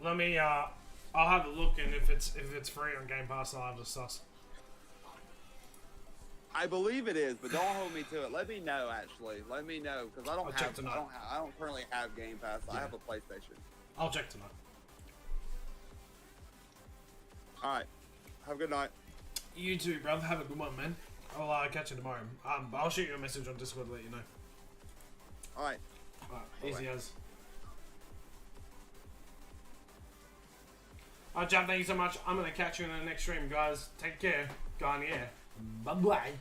Let me I'll have a look, and if it's free on Game Pass, I'll have a suss. I believe it is, but don't hold me to it. Let me know, actually. Let me know, because I I'll don't check have tonight. I don't currently have Game Pass. I Yeah. have a PlayStation. I'll check tonight. All right. Have a good night. You too, brother. Have a good one, man. I'll catch you tomorrow. I'll shoot you a message on Discord to let you know. All right. Alright, easy as. Alright, Jam, thank you so much. I'm gonna catch you in the next stream, guys. Take care. Go on the air. Bye bye.